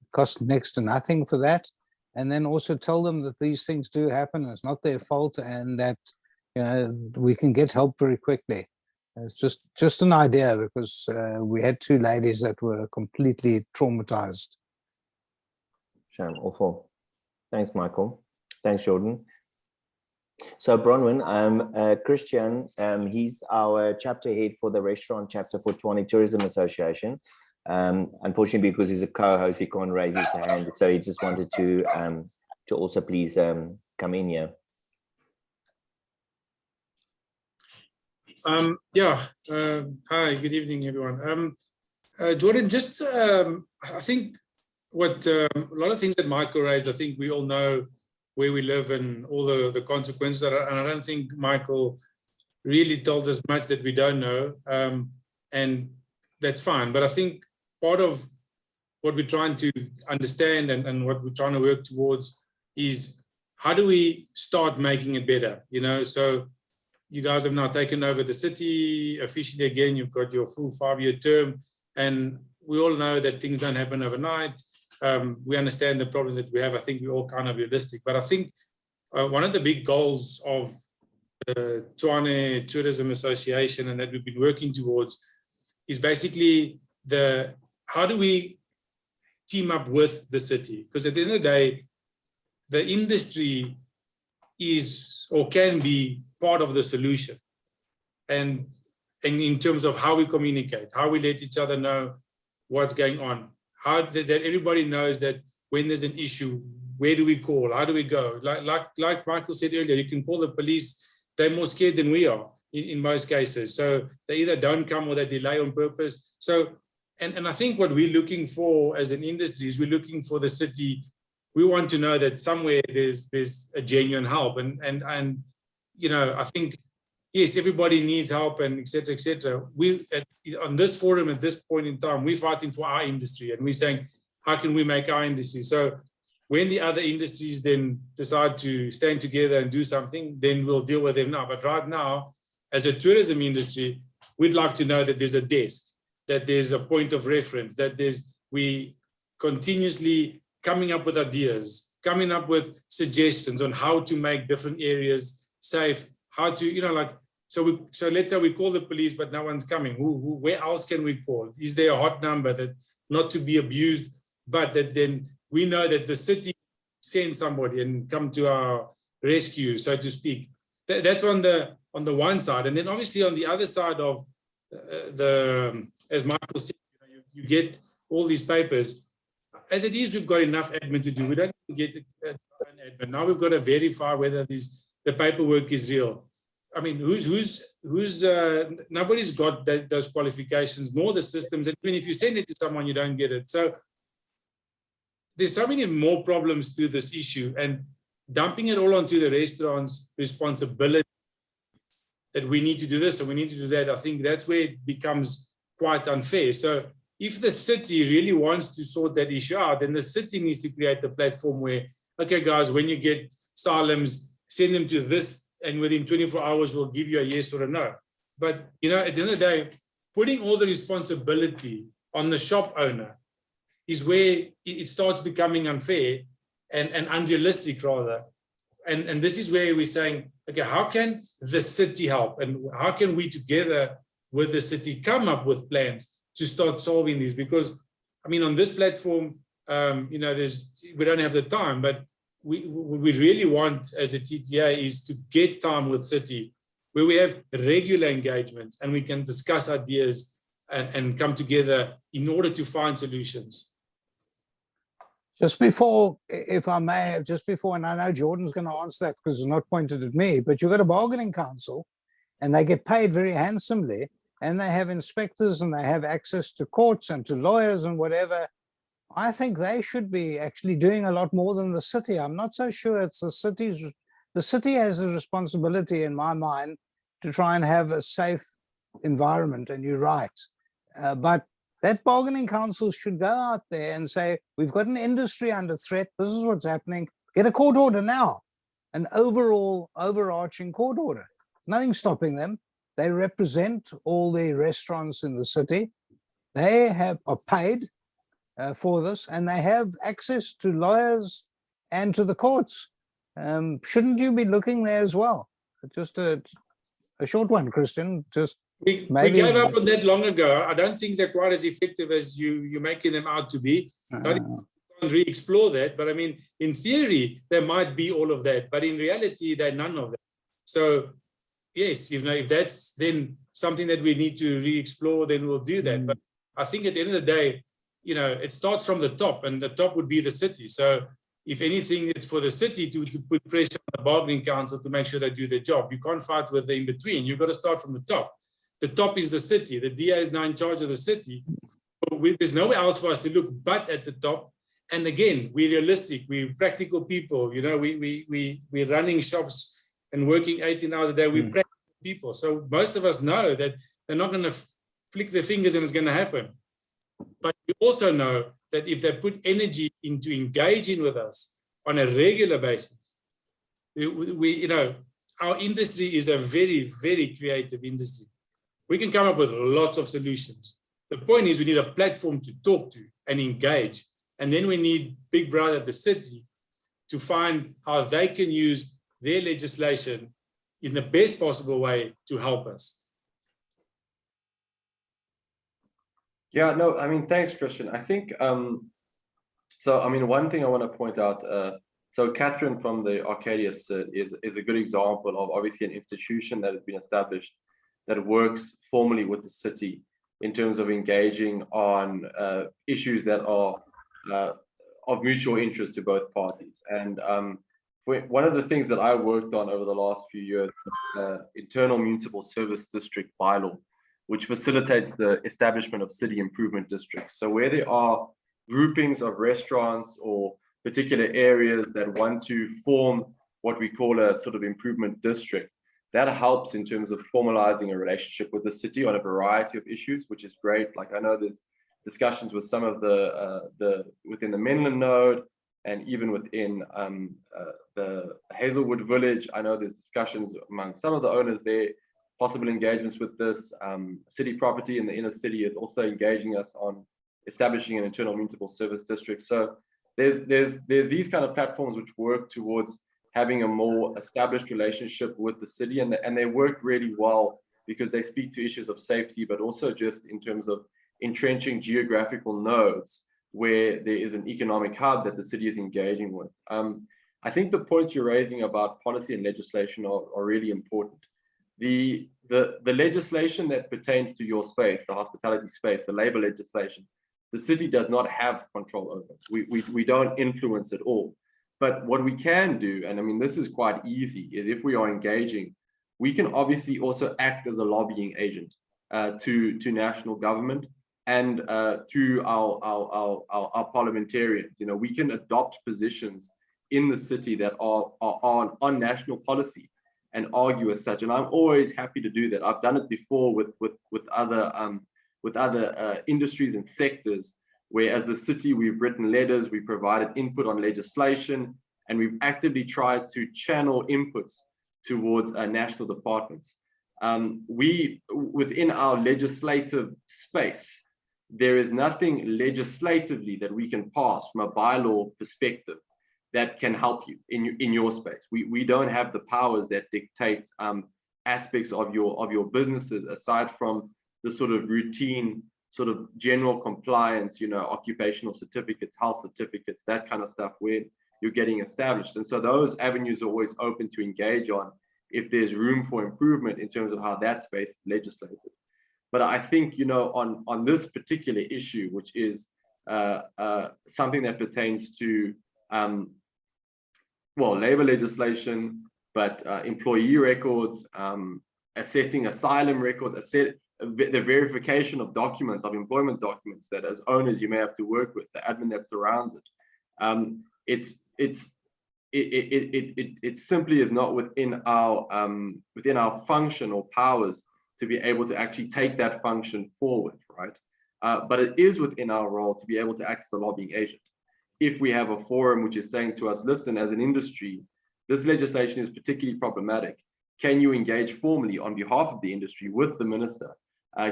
It costs next to nothing for that. And then also tell them that these things do happen, it's not their fault, and that, you know, we can get help very quickly. It's just an idea, because we had two ladies that were completely traumatized. Shame, awful. Thanks, Michael. Thanks, Jordan. So Bronwyn, Christian, he's our chapter head for the restaurant chapter for Tshwane Tourism Association. Unfortunately, because he's a co-host, he can't raise his hand, so he just wanted to also please come in here. Hi, good evening, everyone. Jordan, just I think what a lot of things that Michael raised, I think we all know where we live and all the consequences, and I don't think Michael really told us much that we don't know, and that's fine. But I think part of what we're trying to understand and what we're trying to work towards is, how do we start making it better? You know, so you guys have now taken over the city officially again. You've got your full 5-year term, and we all know that things don't happen overnight. We understand the problem that we have. I think we're all kind of realistic, but I think one of the big goals of the Tshwane Tourism Association, and that we've been working towards, is basically how do we team up with the city? Because at the end of the day, the industry is or can be part of the solution, and in terms of how we communicate, how we let each other know what's going on, how that everybody knows that when there's an issue, where do we call, how do we go? Like Michael said earlier, you can call the police. They're more scared than we are in most cases, so they either don't come or they delay on purpose. So and I think what we're looking for as an industry is, we're looking for the city. We want to know that somewhere there's a genuine help, and you know, I think, yes, everybody needs help, and et cetera, et cetera. We on this forum at this point in time, we're fighting for our industry, and we're saying, how can we make our industry? So when the other industries then decide to stand together and do something, then we'll deal with them now. But right now, as a tourism industry, we'd like to know that there's a desk, that there's a point of reference, that we continuously coming up with ideas, coming up with suggestions on how to make different areas safe, how to, you know, like, so let's say we call the police, but no one's coming. Where else can we call? Is there a hot number that not to be abused, but that then we know that the city sends somebody and come to our rescue, so to speak? That's on the one side, and then obviously on the other side of as Michael said, you know, you get all these papers. As it is, we've got enough admin to do. We don't get admin. Now we've got to verify whether the paperwork is real. I mean, nobody's got those qualifications, nor the systems. And even if you send it to someone, you don't get it. So there's so many more problems to this issue, and dumping it all onto the restaurant's responsibility, that we need to do this and we need to do that. I think that's where it becomes quite unfair. So if the city really wants to sort that issue out, then the city needs to create a platform where, okay, guys, when you get asylums, send them to this, and within 24 hours, we'll give you a yes or a no. But, you know, at the end of the day, putting all the responsibility on the shop owner is where it starts becoming unfair and unrealistic, rather. And this is where we're saying, okay, how can the city help? And how can we together with the city come up with plans to start solving these? Because, I mean, on this platform, you know, we don't have the time, but we really want as a TTA is to get time with city where we have regular engagements and we can discuss ideas and come together in order to find solutions. Just before, if I may, and I know Jordan's going to answer that because it's not pointed at me, but you've got a bargaining council and they get paid very handsomely, and they have inspectors and they have access to courts and to lawyers and whatever. I think they should be actually doing a lot more than the city. I'm not so sure it's the city's the city has a responsibility, in my mind, to try and have a safe environment, and you're right. But that bargaining council should go out there and say, we've got an industry under threat. This is what's happening. Get a court order now, an overall overarching court order. Nothing stopping them. They represent all the restaurants in the city. They are paid for this, and they have access to lawyers and to the courts. Shouldn't you be looking there as well? Just a short one, Christian. Just we maybe gave up on that long ago. I don't think they're quite as effective as you're making them out to be. I think we can't re-explore that, but I mean, in theory, there might be all of that, but in reality, they're none of that. So yes, if that's then something that we need to re-explore, then we'll do that. But I think at the end of the day, it starts from the top, and the top would be the city. So if anything, it's for the city to put pressure on the bargaining council to make sure they do their job. You can't fight with the in-between. You've got to start from the top. The top is the city. The DA is now in charge of the city. There's nowhere else for us to look but at the top. And again, we're realistic. We're practical people. We're running shops and working 18 hours a day. We're practical people. So most of us know that they're not going to flick their fingers and it's going to happen. But we also know that if they put energy into engaging with us on a regular basis, our industry is a very, very creative industry. We can come up with lots of solutions. The point is we need a platform to talk to and engage. And then we need Big Brother, the city, to find how they can use their legislation in the best possible way to help us. Yeah, no, I mean, thanks, Christian. I think, one thing I want to point out, so Catherine from the Arcadius is a good example of obviously an institution that has been established that works formally with the city in terms of engaging on issues that are of mutual interest to both parties. And one of the things that I worked on over the last few years, internal municipal service district bylaw, which facilitates the establishment of city improvement districts. So where there are groupings of restaurants or particular areas that want to form what we call a sort of improvement district, that helps in terms of formalizing a relationship with the city on a variety of issues, which is great. Like I know there's discussions with some of within the Menlyn node and even within the Hazelwood village. I know there's discussions among some of the owners there, possible engagements with this. City property in the inner city is also engaging us on establishing an internal municipal service district. So there's these kind of platforms which work towards having a more established relationship with the city, and they work really well because they speak to issues of safety, but also just in terms of entrenching geographical nodes where there is an economic hub that the city is engaging with. I think the points you're raising about policy and legislation are really important. The legislation that pertains to your space, the hospitality space, the labor legislation, the city does not have control over. We don't influence it all. But what we can do, and I mean, this is quite easy, is if we are engaging, we can obviously also act as a lobbying agent to national government and through our parliamentarians. We can adopt positions in the city that are on national policy and argue as such. And I'm always happy to do that. I've done it before with other industries and sectors, where as the city, we've written letters, we provided input on legislation, and we've actively tried to channel inputs towards national departments. Within our legislative space, there is nothing legislatively that we can pass from a bylaw perspective that can help you in your space. We don't have the powers that dictate aspects of your businesses, aside from the sort of routine, sort of general compliance, occupational certificates, health certificates, that kind of stuff where you're getting established. And so those avenues are always open to engage on if there's room for improvement in terms of how that space is legislated. But I think, on this particular issue, which is something that pertains to, labor legislation, but employee records, assessing asylum records, the verification of documents, of employment documents that as owners you may have to work with, the admin that surrounds it. it simply is not within our function or powers to be able to actually take that function forward, right? But it is within our role to be able to act as a lobbying agent. If we have a forum which is saying to us, listen, as an industry, this legislation is particularly problematic. Can you engage formally on behalf of the industry with the minister?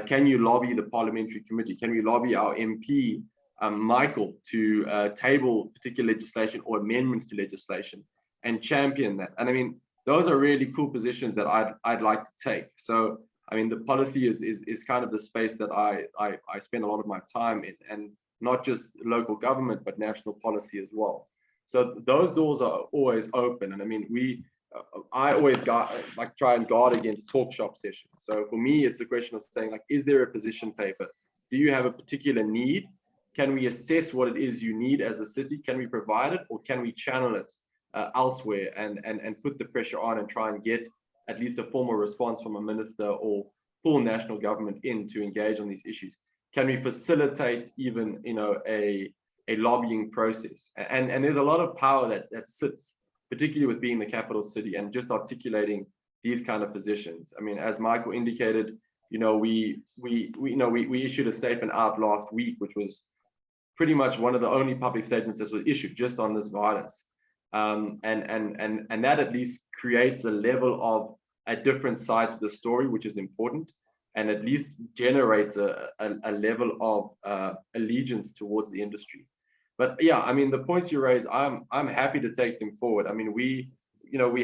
Can you lobby the parliamentary committee? Can we lobby our MP, Michael, to table particular legislation or amendments to legislation and champion that? And I mean, those are really cool positions that I'd like to take. So, I mean, the policy is kind of the space that I spend a lot of my time in, and not just local government, but national policy as well. So those doors are always open. And I mean, I always try and guard against talk shop sessions. So for me, it's a question of saying, like, is there a position paper? Do you have a particular need? Can we assess what it is you need as a city? Can we provide it, or can we channel it elsewhere and put the pressure on and try and get at least a formal response from a minister or full national government in to engage on these issues? Can we facilitate even, you know, a lobbying process? And there's a lot of power that sits, particularly with being the capital city and just articulating these kind of positions. I mean, as Michael indicated, you know, we issued a statement out last week, which was pretty much one of the only public statements that was issued just on this violence. And that at least creates a level of a different side to the story, which is important, and at least generates a level of allegiance towards the industry. But yeah, I mean, the points you raised, I'm happy to take them forward. I mean, we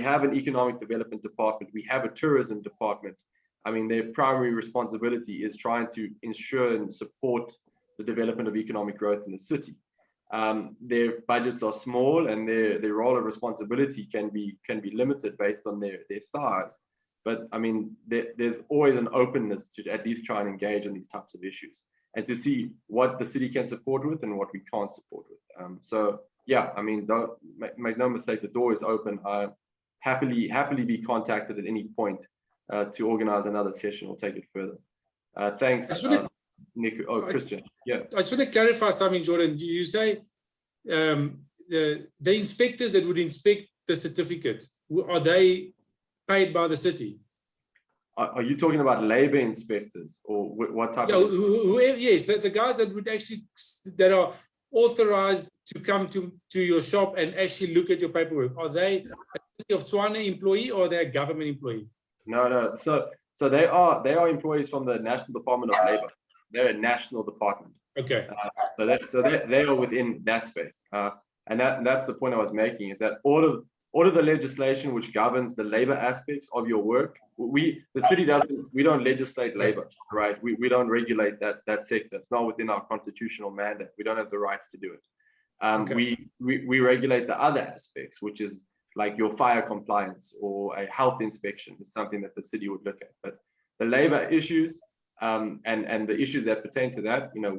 have an economic development department, we have a tourism department. I mean, their primary responsibility is trying to ensure and support the development of economic growth in the city. Their budgets are small, and their role of responsibility can be limited based on their size. But I mean, there's always an openness to at least try and engage in these types of issues and to see what the city can support with and what we can't support with. So yeah, I mean, don't make no mistake, the door is open. I happily be contacted at any point to organize another session or take it further. Thanks, Nick. Oh, Christian. Yeah. I just want to clarify something, Jordan. You say the inspectors that would inspect the certificates, are they paid by the city? Are you talking about labor inspectors, or what type of? Yes, the guys that would actually, that are authorized to come to your shop and actually look at your paperwork, are they a City of Tshwane employee, or are they a government employee? No. So they are employees from the National Department of Labor. They're a national department. Okay. So they are within that space. And that's the point I was making, is that all of the legislation which governs the labor aspects of your work, the city we don't legislate labor, right? We don't regulate that sector. It's not within our constitutional mandate. We don't have the rights to do it. Okay. We regulate the other aspects, which is like your fire compliance or a health inspection is something that the city would look at. But the labor issues and the issues that pertain to that, you know,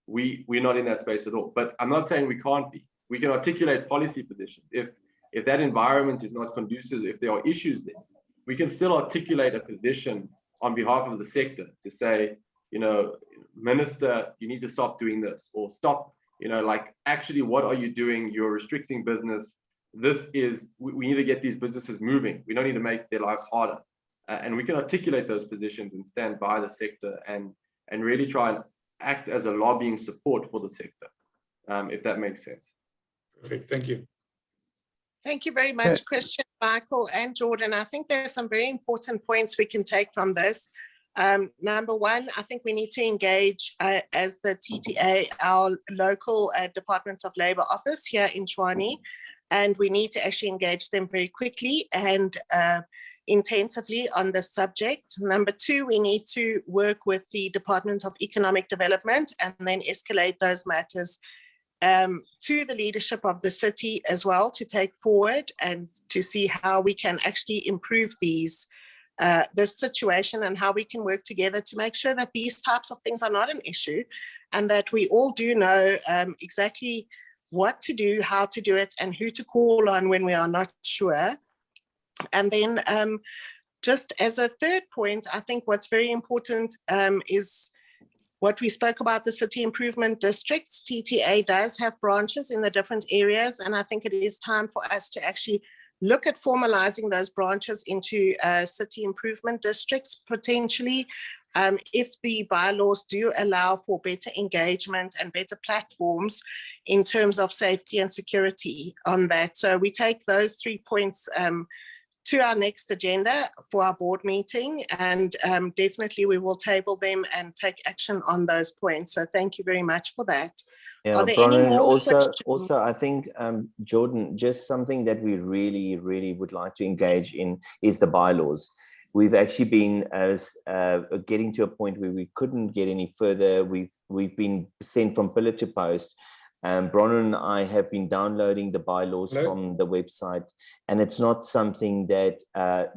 we're not in that space at all. But I'm not saying we can't be. We can articulate policy positions. If that environment is not conducive, if there are issues there, we can still articulate a position on behalf of the sector to say, you know, Minister, you need to stop doing this, or stop, you know, like, actually, what are you doing? You're restricting business. We need to get these businesses moving. We don't need to make their lives harder. And we can articulate those positions and stand by the sector and really try and act as a lobbying support for the sector, if that makes sense. Perfect, thank you. Thank you very much, Christian, Michael, and Jordan. I think there's some very important points we can take from this. Number one, I think we need to engage as the TTA, our local Department of Labour office here in Tshwane, and we need to actually engage them very quickly and intensively on this subject. Number two, we need to work with the Department of Economic Development and then escalate those matters to the leadership of the city as well, to take forward and to see how we can actually improve this situation, and how we can work together to make sure that these types of things are not an issue, and that we all do know exactly what to do, how to do it, and who to call on when we are not sure. And then just as a third point, I think what's very important is what we spoke about, the city improvement districts, TTA does have branches in the different areas, and I think it is time for us to actually look at formalizing those branches into city improvement districts, potentially, if the bylaws do allow for better engagement and better platforms in terms of safety and security on that. So we take those 3 points to our next agenda for our board meeting, and definitely we will table them and take action on those points. So thank you very much for that. Yeah, Are there any Bronwyn, more also, I think, Jordan, just something that we really, really would like to engage in is the bylaws. We've actually been getting to a point where we couldn't get any further. We've been sent from pillar to post. Bronwyn and I have been downloading the bylaws from the website, and it's not something that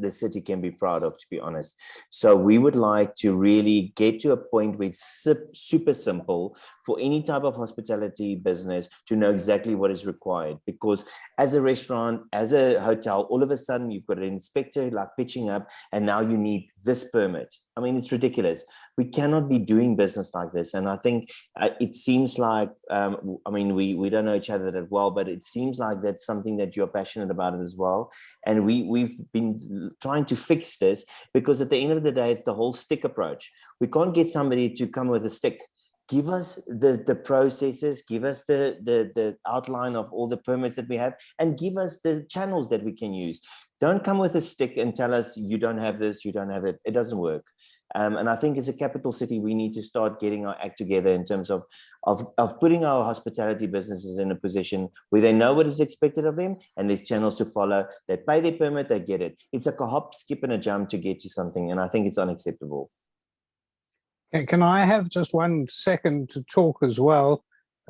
the city can be proud of, to be honest. So we would like to really get to a point where it's super simple for any type of hospitality business to know exactly what is required. Because as a restaurant, as a hotel, all of a sudden you've got an inspector like pitching up, and now you need this permit. I mean, it's ridiculous. We cannot be doing business like this. And I think it seems like, I mean, we don't know each other that well, but it seems like that's something that you're passionate about it as well. And we've been trying to fix this, because at the end of the day, it's the whole stick approach. We can't get somebody to come with a stick. Give us the processes, give us the outline of all the permits that we have, and give us the channels that we can use. Don't come with a stick and tell us you don't have this, you don't have it. It doesn't work. And I think as a capital city, we need to start getting our act together in terms of putting our hospitality businesses in a position where they know what is expected of them, and there's channels to follow. They pay their permit, they get it. It's like a hop, skip, and a jump to get you something, and I think it's unacceptable. Okay, can I have just 1 second to talk as well?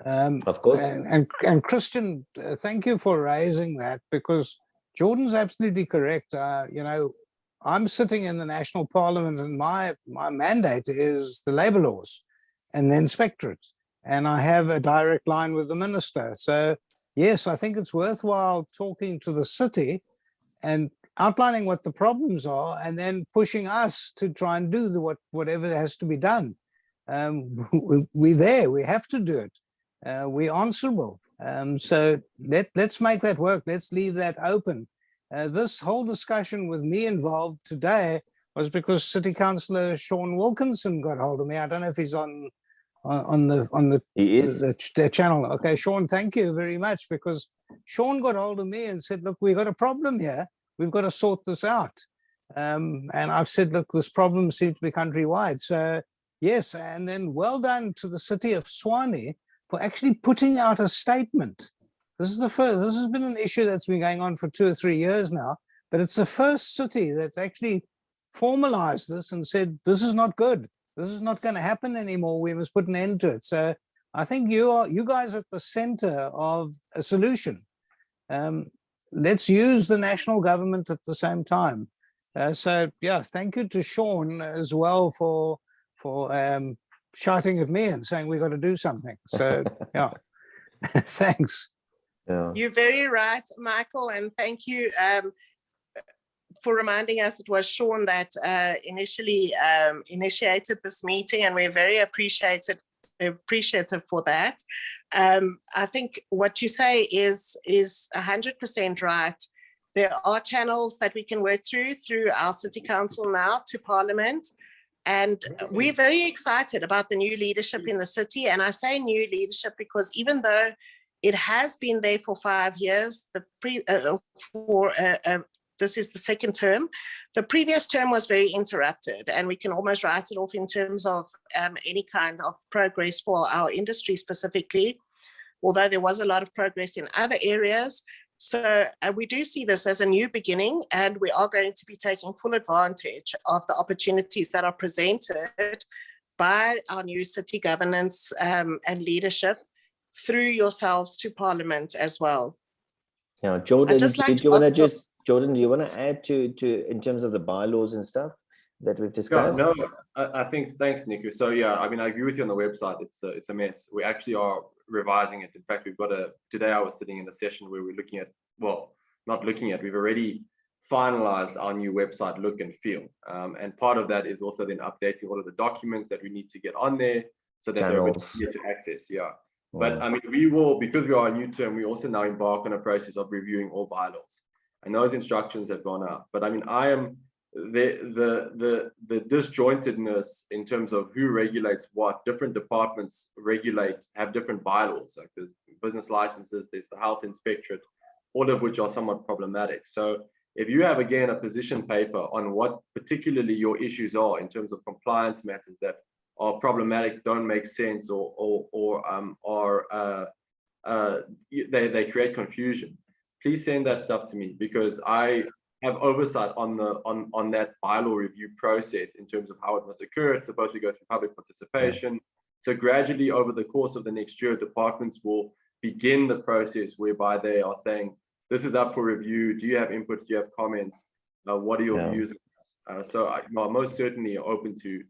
Of course. And Christian, thank you for raising that, because Jordan's absolutely correct. You know, I'm sitting in the National Parliament, and my mandate is the labour laws and the inspectorate, and I have a direct line with the minister. So yes, I think it's worthwhile talking to the city and outlining what the problems are, and then pushing us to try and do whatever has to be done. We're there, we have to do it. We're answerable. So let's make that work. Let's leave that open. This whole discussion with me involved today was because City Councillor Sean Wilkinson got hold of me. I don't know if he's on the channel. Okay, Sean, thank you very much, because Sean got hold of me and said, look, we've got a problem here. We've got to sort this out. And I've said, look, this problem seems to be countrywide. So yes, and then well done to the City of Tshwane for actually putting out a statement. This is the first. This has been an issue that's been going on for 2 or 3 years now, but it's the first city that's actually formalized this and said, this is not good. This is not going to happen anymore. We must put an end to it. So I think you guys are at the center of a solution. Let's use the national government at the same time. So yeah, thank you to Sean as well for shouting at me and saying we've got to do something. So yeah, thanks. Yeah. You're very right, Michael, and thank you for reminding us it was Sean that initially initiated this meeting, and we're very appreciative for that. I think what you say is 100% right. There are channels that we can work through our City Council now to Parliament, and we're very excited about the new leadership in the city. And I say new leadership because even though it has been there for 5 years, this is the second term. The previous term was very interrupted, and we can almost write it off in terms of any kind of progress for our industry specifically, although there was a lot of progress in other areas. So we do see this as a new beginning, and we are going to be taking full advantage of the opportunities that are presented by our new city governance and leadership through yourselves to Parliament as well. Yeah, Jordan, Jordan, do you want to add to in terms of the bylaws and stuff that we've discussed? Yeah, no, I think, thanks, Niku. So yeah, I mean, I agree with you on the website. It's a mess. We actually are revising it. In fact, we've got today I was sitting in a session where we're looking at, well, not looking at, we've already finalized our new website look and feel. And part of that is also then updating all of the documents that we need to get on there. so that they're a bit Channels. easier to access. Yeah. But I mean, we will, because we are a new term, we also now embark on a process of reviewing all bylaws, and those instructions have gone out. But I mean, I am the disjointedness in terms of who regulates what. Different departments have different bylaws. Like there's business licenses, there's the health inspectorate, all of which are somewhat problematic. So if you have, again, a position paper on what particularly your issues are in terms of compliance matters that are problematic, don't make sense, they create confusion, please send that stuff to me, because I have oversight on that bylaw review process in terms of how it must occur. It's supposed to go through public participation. So gradually over the course of the next year, departments will begin the process whereby they are saying, this is up for review. Do you have input? Do you have comments? What are your views? So I most certainly are open to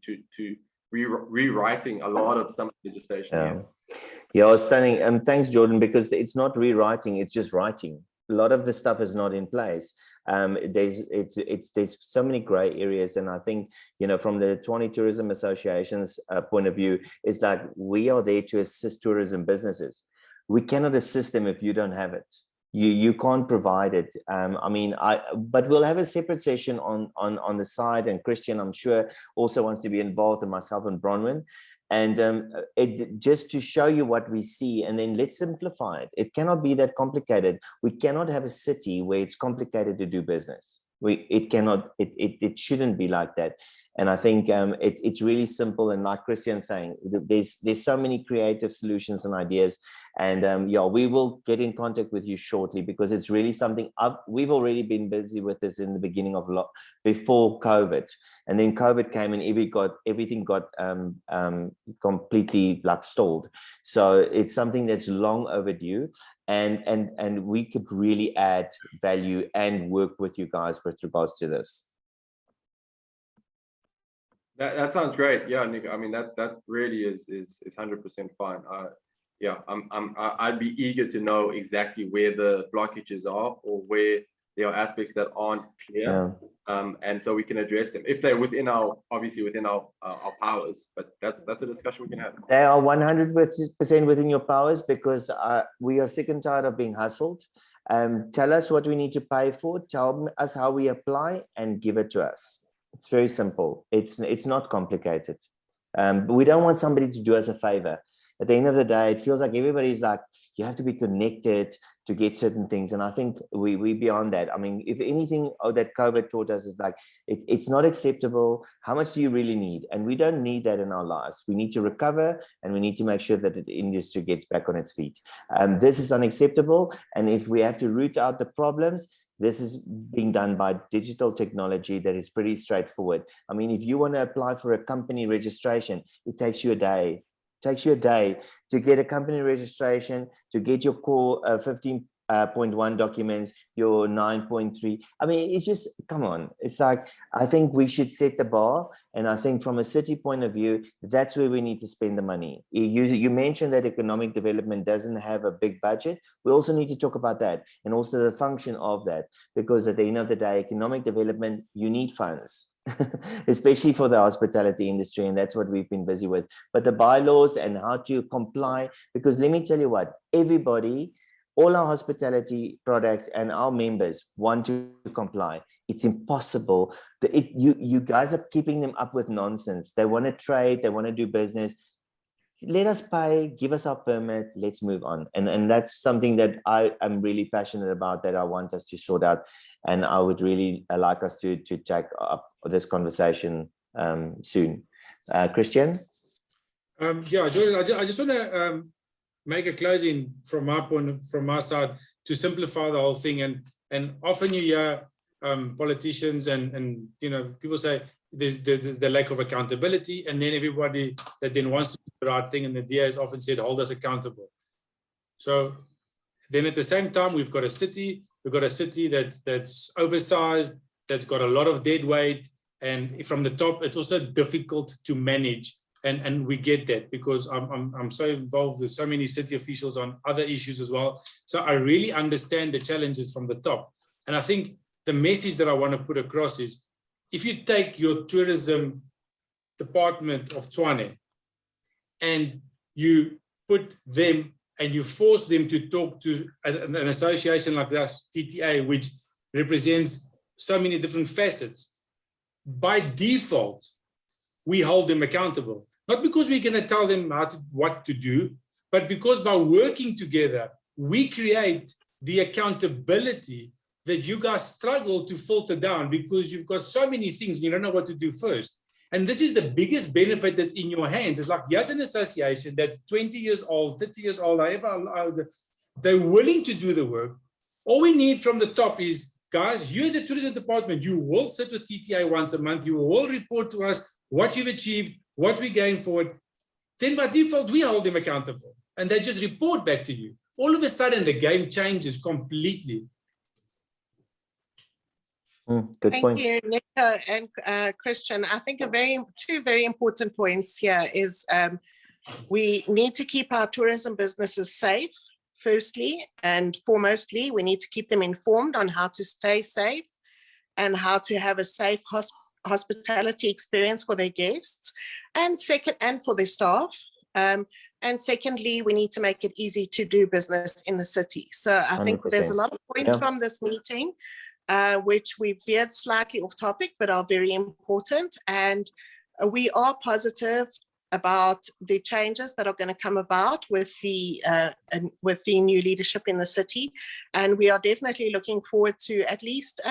rewriting a lot of some legislation. Yeah, stunning. Thanks, Jordan, because it's not rewriting, it's just writing. A lot of the stuff is not in place. There's so many gray areas, and I think, you know, from the Tshwane Tourism Association's point of view, is that we are there to assist tourism businesses. We cannot assist them if you don't have it. You can't provide it. But we'll have a separate session on the side, and Christian, I'm sure, also wants to be involved, and myself and Bronwyn. And just to show you what we see, and then let's simplify it. It cannot be that complicated. We cannot have a city where it's complicated to do business. It shouldn't be like that. And I think it's really simple. And like Christian's saying, there's so many creative solutions and ideas. And yeah, we will get in contact with you shortly, because it's really something we've already been busy with this in the beginning of before COVID. And then COVID came and everything got completely like stalled. So it's something that's long overdue. And we could really add value and work with you guys with regards to this. That sounds great. Yeah, Nick. I mean, that really is 100% fine. Yeah, I'd be eager to know exactly where the blockages are, or where there are aspects that aren't clear, and so we can address them if they're obviously within our powers. But that's a discussion we can have. They are 100% within your powers, because we are sick and tired of being hustled. Tell us what we need to pay for. Tell us how we apply, and give it to us. It's very simple. It's not complicated. We don't want somebody to do us a favor. At the end of the day, it feels like everybody's like, you have to be connected to get certain things. And I think we beyond that. I mean, if anything that COVID taught us is like, it's not acceptable. How much do you really need? And we don't need that in our lives. We need to recover, and we need to make sure that the industry gets back on its feet. This is unacceptable. And if we have to root out the problems, this is being done by digital technology that is pretty straightforward. I mean, if you want to apply for a company registration, it takes you a day. It takes you a day to get a company registration, to get your core 15.1 documents, your 9.3. I mean, it's just, come on. It's like, I think we should set the bar. And I think from a city point of view, that's where we need to spend the money. You mentioned that economic development doesn't have a big budget. We also need to talk about that, and also the function of that, because at the end of the day, economic development, you need funds, especially for the hospitality industry. And that's what we've been busy with. But the bylaws and how to comply, because let me tell you what, everybody, all our hospitality products and our members want to comply. It's impossible. You guys are keeping them up with nonsense. They want to trade, they want to do business. Let us pay, give us our permit, let's move on. And that's something that I am really passionate about, that I want us to sort out. And I would really like us to take up this conversation soon. Christian? Yeah, Jordan, I just want to make a closing from my side to simplify the whole thing. And often you hear politicians and you know, people say there's the lack of accountability, and then everybody that then wants to do the right thing, and the DA has often said, hold us accountable. So then at the same time, we've got a city that's oversized, that's got a lot of dead weight, and from the top, it's also difficult to manage. And we get that, because I'm so involved with so many city officials on other issues as well. So I really understand the challenges from the top. And I think the message that I want to put across is, if you take your tourism department of Tshwane, and you put them and you force them to talk to an association like us, TTA, which represents so many different facets, by default, we hold them accountable. Not because we're going to tell them what to do, but because by working together, we create the accountability that you guys struggle to filter down because you've got so many things and you don't know what to do first. And this is the biggest benefit that's in your hands. It's like, here's an association that's 20 years old, 30 years old, however, they're willing to do the work. All we need from the top is, guys, you as a tourism department, you will sit with TTA once a month. You will report to us what you've achieved, what we're going forward. Then by default, we hold them accountable. And they just report back to you. All of a sudden, the game changes completely. Good point. Thank you, Nico and Christian. I think two very important points here is we need to keep our tourism businesses safe, firstly, and foremostly. We need to keep them informed on how to stay safe and how to have a safe hospitality experience for their guests, and for their staff. And secondly, we need to make it easy to do business in the city. So I think there's a lot of points from this meeting, which we veered slightly off topic, but are very important. And we are positive about the changes that are going to come about with the new leadership in the city. And we are definitely looking forward to at least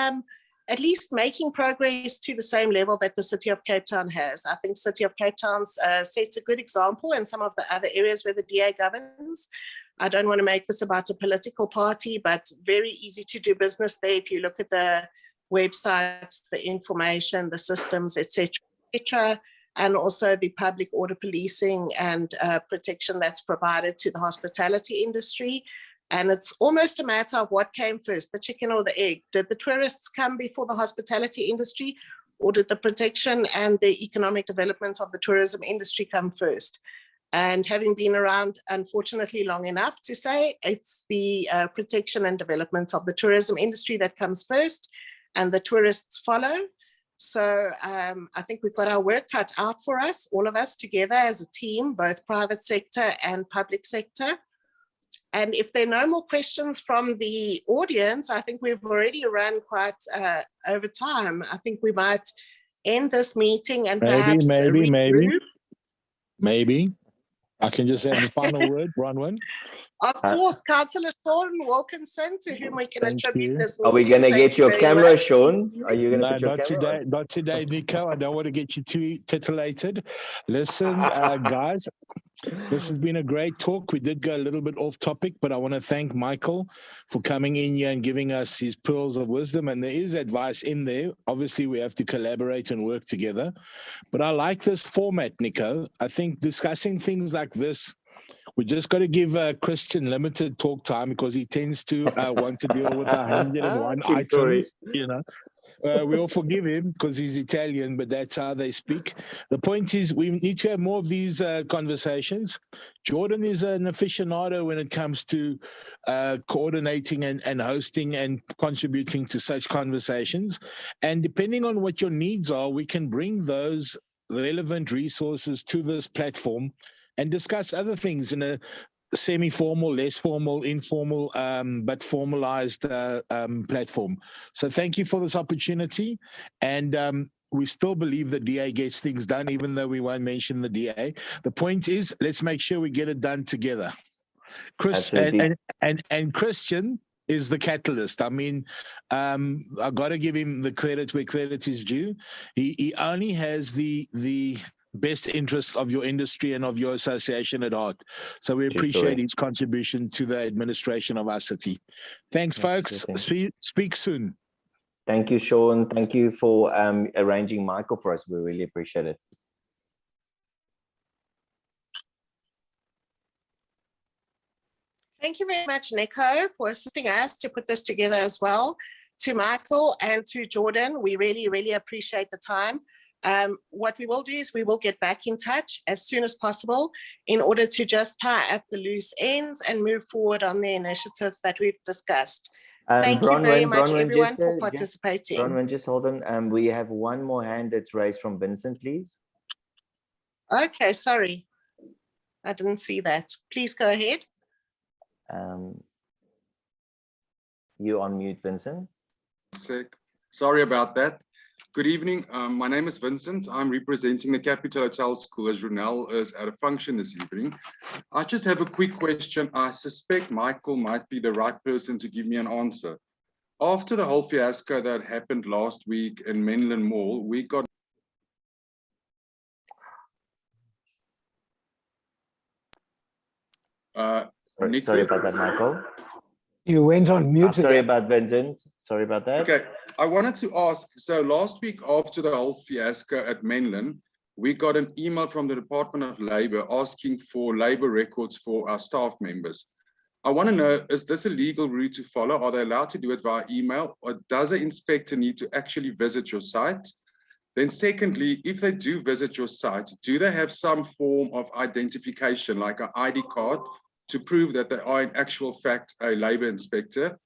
making progress to the same level that the City of Cape Town has. I think City of Cape Town sets a good example in some of the other areas where the DA governs. I don't want to make this about a political party, but very easy to do business there. If you look at the websites, the information, the systems, etc., and also the public order policing and protection that's provided to the hospitality industry. And it's almost a matter of what came first, the chicken or the egg. Did the tourists come before the hospitality industry, or did the protection and the economic development of the tourism industry come first? And having been around, unfortunately, long enough to say, it's the protection and development of the tourism industry that comes first, and the tourists follow. So I think we've got our work cut out for us, all of us together as a team, both private sector and public sector. And if there are no more questions from the audience, I think we've already run quite over time. I think we might end this meeting and perhaps maybe. I can just have the final word, Bronwyn. Of course, Councillor Sean Wilkinson, to whom we can attribute this meeting. Are we going to get your camera, Sean? Are you going to put your camera on? Not today, Nico. I don't want to get you too titillated. Listen, guys, this has been a great talk. We did go a little bit off topic, but I want to thank Michael for coming in here and giving us his pearls of wisdom. And there is advice in there. Obviously, we have to collaborate and work together. But I like this format, Nico. I think discussing things like this, we just got to give Christian limited talk time because he tends to want to deal with 101 items, you know. We'll forgive him because he's Italian, but that's how they speak. The point is we need to have more of these conversations. Jordan is an aficionado when it comes to coordinating and hosting and contributing to such conversations. And depending on what your needs are, we can bring those relevant resources to this platform and discuss other things in a semi-formal, less formal, informal, but formalized platform. So thank you for this opportunity. And we still believe the DA gets things done, even though we won't mention the DA. The point is, let's make sure we get it done together. And Christian is the catalyst. I mean, I got to give him the credit where credit is due. He only has the best interests of your industry and of your association at heart. So we appreciate his contribution to the administration of our city. Thanks, folks. Speak soon. Thank you, Sean. Thank you for arranging Michael for us. We really appreciate it. Thank you very much, Nico, for assisting us to put this together as well. To Michael and to Jordan, we really, really appreciate the time. What we will do is we will get back in touch as soon as possible in order to just tie up the loose ends and move forward on the initiatives that we've discussed. Thank you very much, everyone, for participating. Bronwyn, just hold on. We have one more hand that's raised from Vincent, please. Okay, sorry. I didn't see that. Please go ahead. You on mute, Vincent. Sorry about that. Good evening. My name is Vincent. I'm representing the Capital Hotel School as Randall is at a function this evening. I just have a quick question. I suspect Michael might be the right person to give me an answer. After the whole fiasco that happened last week in Menlyn Mall, we got Sorry about that, Michael. You went on mute. Sorry about Vincent. Sorry about that. Okay, I wanted to ask, so last week after the whole fiasco at Menlyn, we got an email from the Department of Labour asking for labour records for our staff members. I want to know, is this a legal route to follow? Are they allowed to do it via email, or does an inspector need to actually visit your site? Then secondly, if they do visit your site, do they have some form of identification, like an ID card, to prove that they are in actual fact a labour inspector?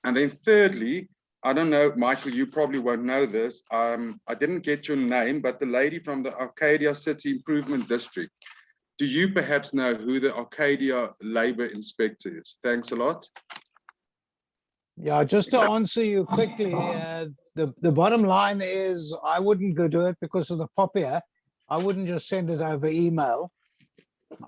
And then thirdly, I don't know, Michael, you probably won't know this. I didn't get your name, but the lady from the Arcadia City Improvement District, do you perhaps know who the Arcadia Labour Inspector is? Thanks a lot. Yeah, just to answer you quickly, the bottom line is I wouldn't go do it because of the POPIA. I wouldn't just send it over email.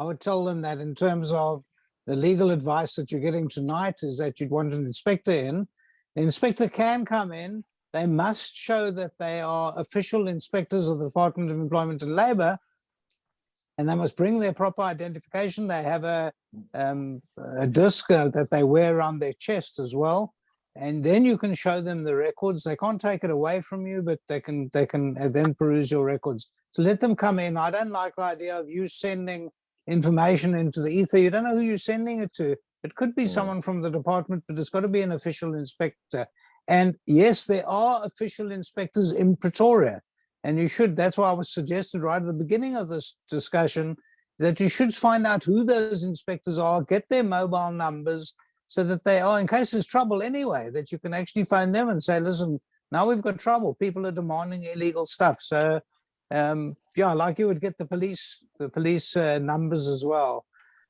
I would tell them that in terms of the legal advice that you're getting tonight is that you'd want an inspector in. The inspector can come in. They must show that they are official inspectors of the Department of Employment and Labour, and they must bring their proper identification. They have a disc that they wear around their chest as well. And then you can show them the records. They can't take it away from you, but they can then peruse your records. So let them come in. I don't like the idea of you sending information into the ether. You don't know who you're sending it to. It could be someone from the department, but it's got to be an official inspector. And yes, there are official inspectors in Pretoria. And you should, that's why I was suggested right at the beginning of this discussion, that you should find out who those inspectors are, get their mobile numbers, so that they are, in case there's trouble anyway, that you can actually phone them and say, listen, now we've got trouble. People are demanding illegal stuff. So yeah, like you would get the police numbers as well.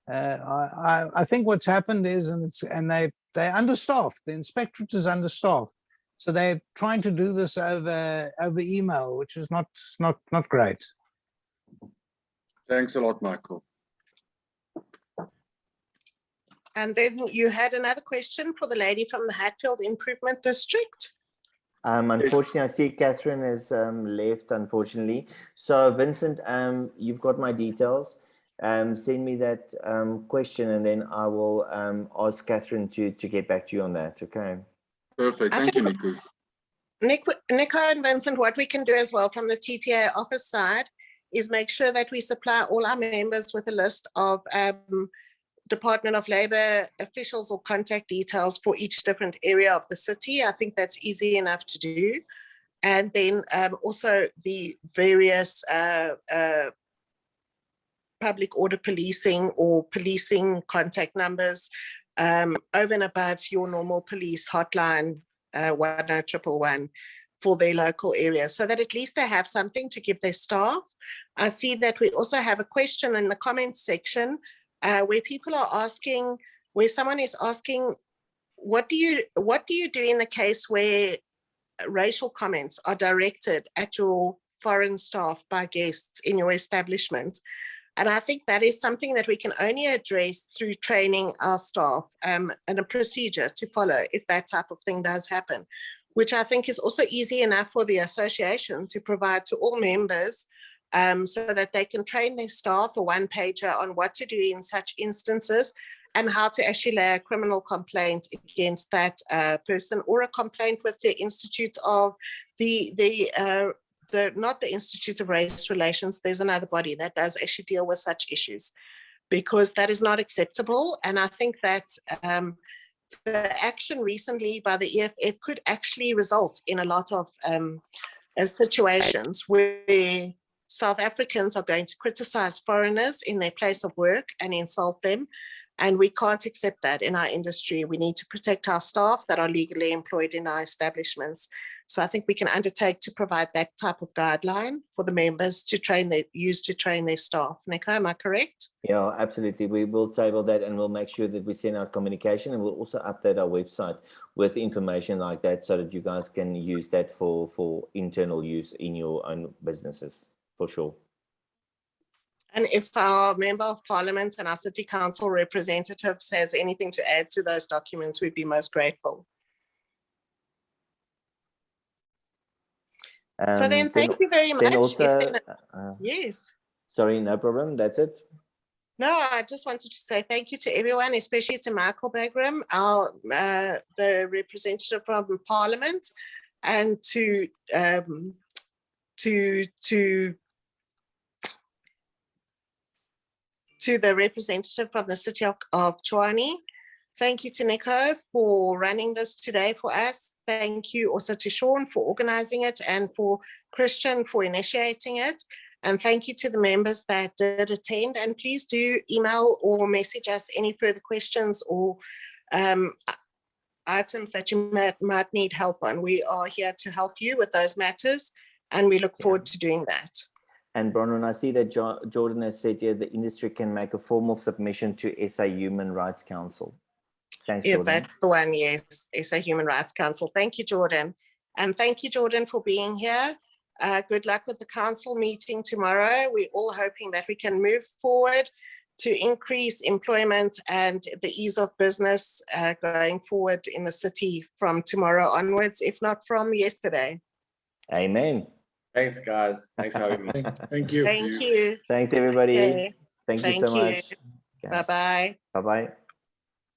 I think what's happened is, and they're understaffed. The inspectorate is understaffed, so they're trying to do this over email, which is not great. Thanks a lot, Michael. And then you had another question for the lady from the Hatfield Improvement District. Unfortunately, I see Catherine has left, unfortunately. So Vincent, you've got my details. Send me that question, and then I will ask Catherine to get back to you on that. Okay. Perfect. Thank you, Nico. Nico and Vincent, what we can do as well from the TTA office side is make sure that we supply all our members with a list of Department of Labour officials or contact details for each different area of the city. I think that's easy enough to do. And then also the various public order policing or policing contact numbers over and above your normal police hotline 10111 for their local area, so that at least they have something to give their staff. I see that we also have a question in the comments section where people are asking, where someone is asking, what do you do in the case where racial comments are directed at your foreign staff by guests in your establishment? And I think that is something that we can only address through training our staff and a procedure to follow if that type of thing does happen, which I think is also easy enough for the association to provide to all members so that they can train their staff a one-pager on what to do in such instances and how to actually lay a criminal complaint against that person, or a complaint with the Institute of not the Institute of Race Relations. There's another body that does actually deal with such issues, because that is not acceptable. And I think that the action recently by the EFF could actually result in a lot of situations where South Africans are going to criticize foreigners in their place of work and insult them. And we can't accept that in our industry. We need to protect our staff that are legally employed in our establishments. So I think we can undertake to provide that type of guideline for the members to use to train their staff. Nico, am I correct? Yeah, absolutely. We will table that and we'll make sure that we send out communication, and we'll also update our website with information like that so that you guys can use that for internal use in your own businesses, for sure. And if our Member of Parliament and our City Council representatives has anything to add to those documents, we'd be most grateful. So then, thank you very much. Then also, yes. Sorry, no problem. That's it. No, I just wanted to say thank you to everyone, especially to Michael Bagraim, the representative from Parliament, and to the representative from the City of Tshwane. Thank you to Nico for running this today for us. Thank you also to Sean for organizing it, and for Christian for initiating it. And thank you to the members that did attend. And please do email or message us any further questions or items that you might need help on. We are here to help you with those matters, and we look forward to doing that. And Bronwyn, I see that Jordan has said here the industry can make a formal submission to SA Human Rights Council. Thanks, Yeah, Jordan. that's the one, yes, SA Human Rights Council. Thank you, Jordan. And thank you, Jordan, for being here. Good luck with the council meeting tomorrow. We're all hoping that we can move forward to increase employment and the ease of business going forward in the city from tomorrow onwards, if not from yesterday. Amen. Thanks, guys. Thanks for having me. Thank you. Thank you. Thanks, everybody. Okay. Thank you so much. Okay. Bye-bye. Bye-bye.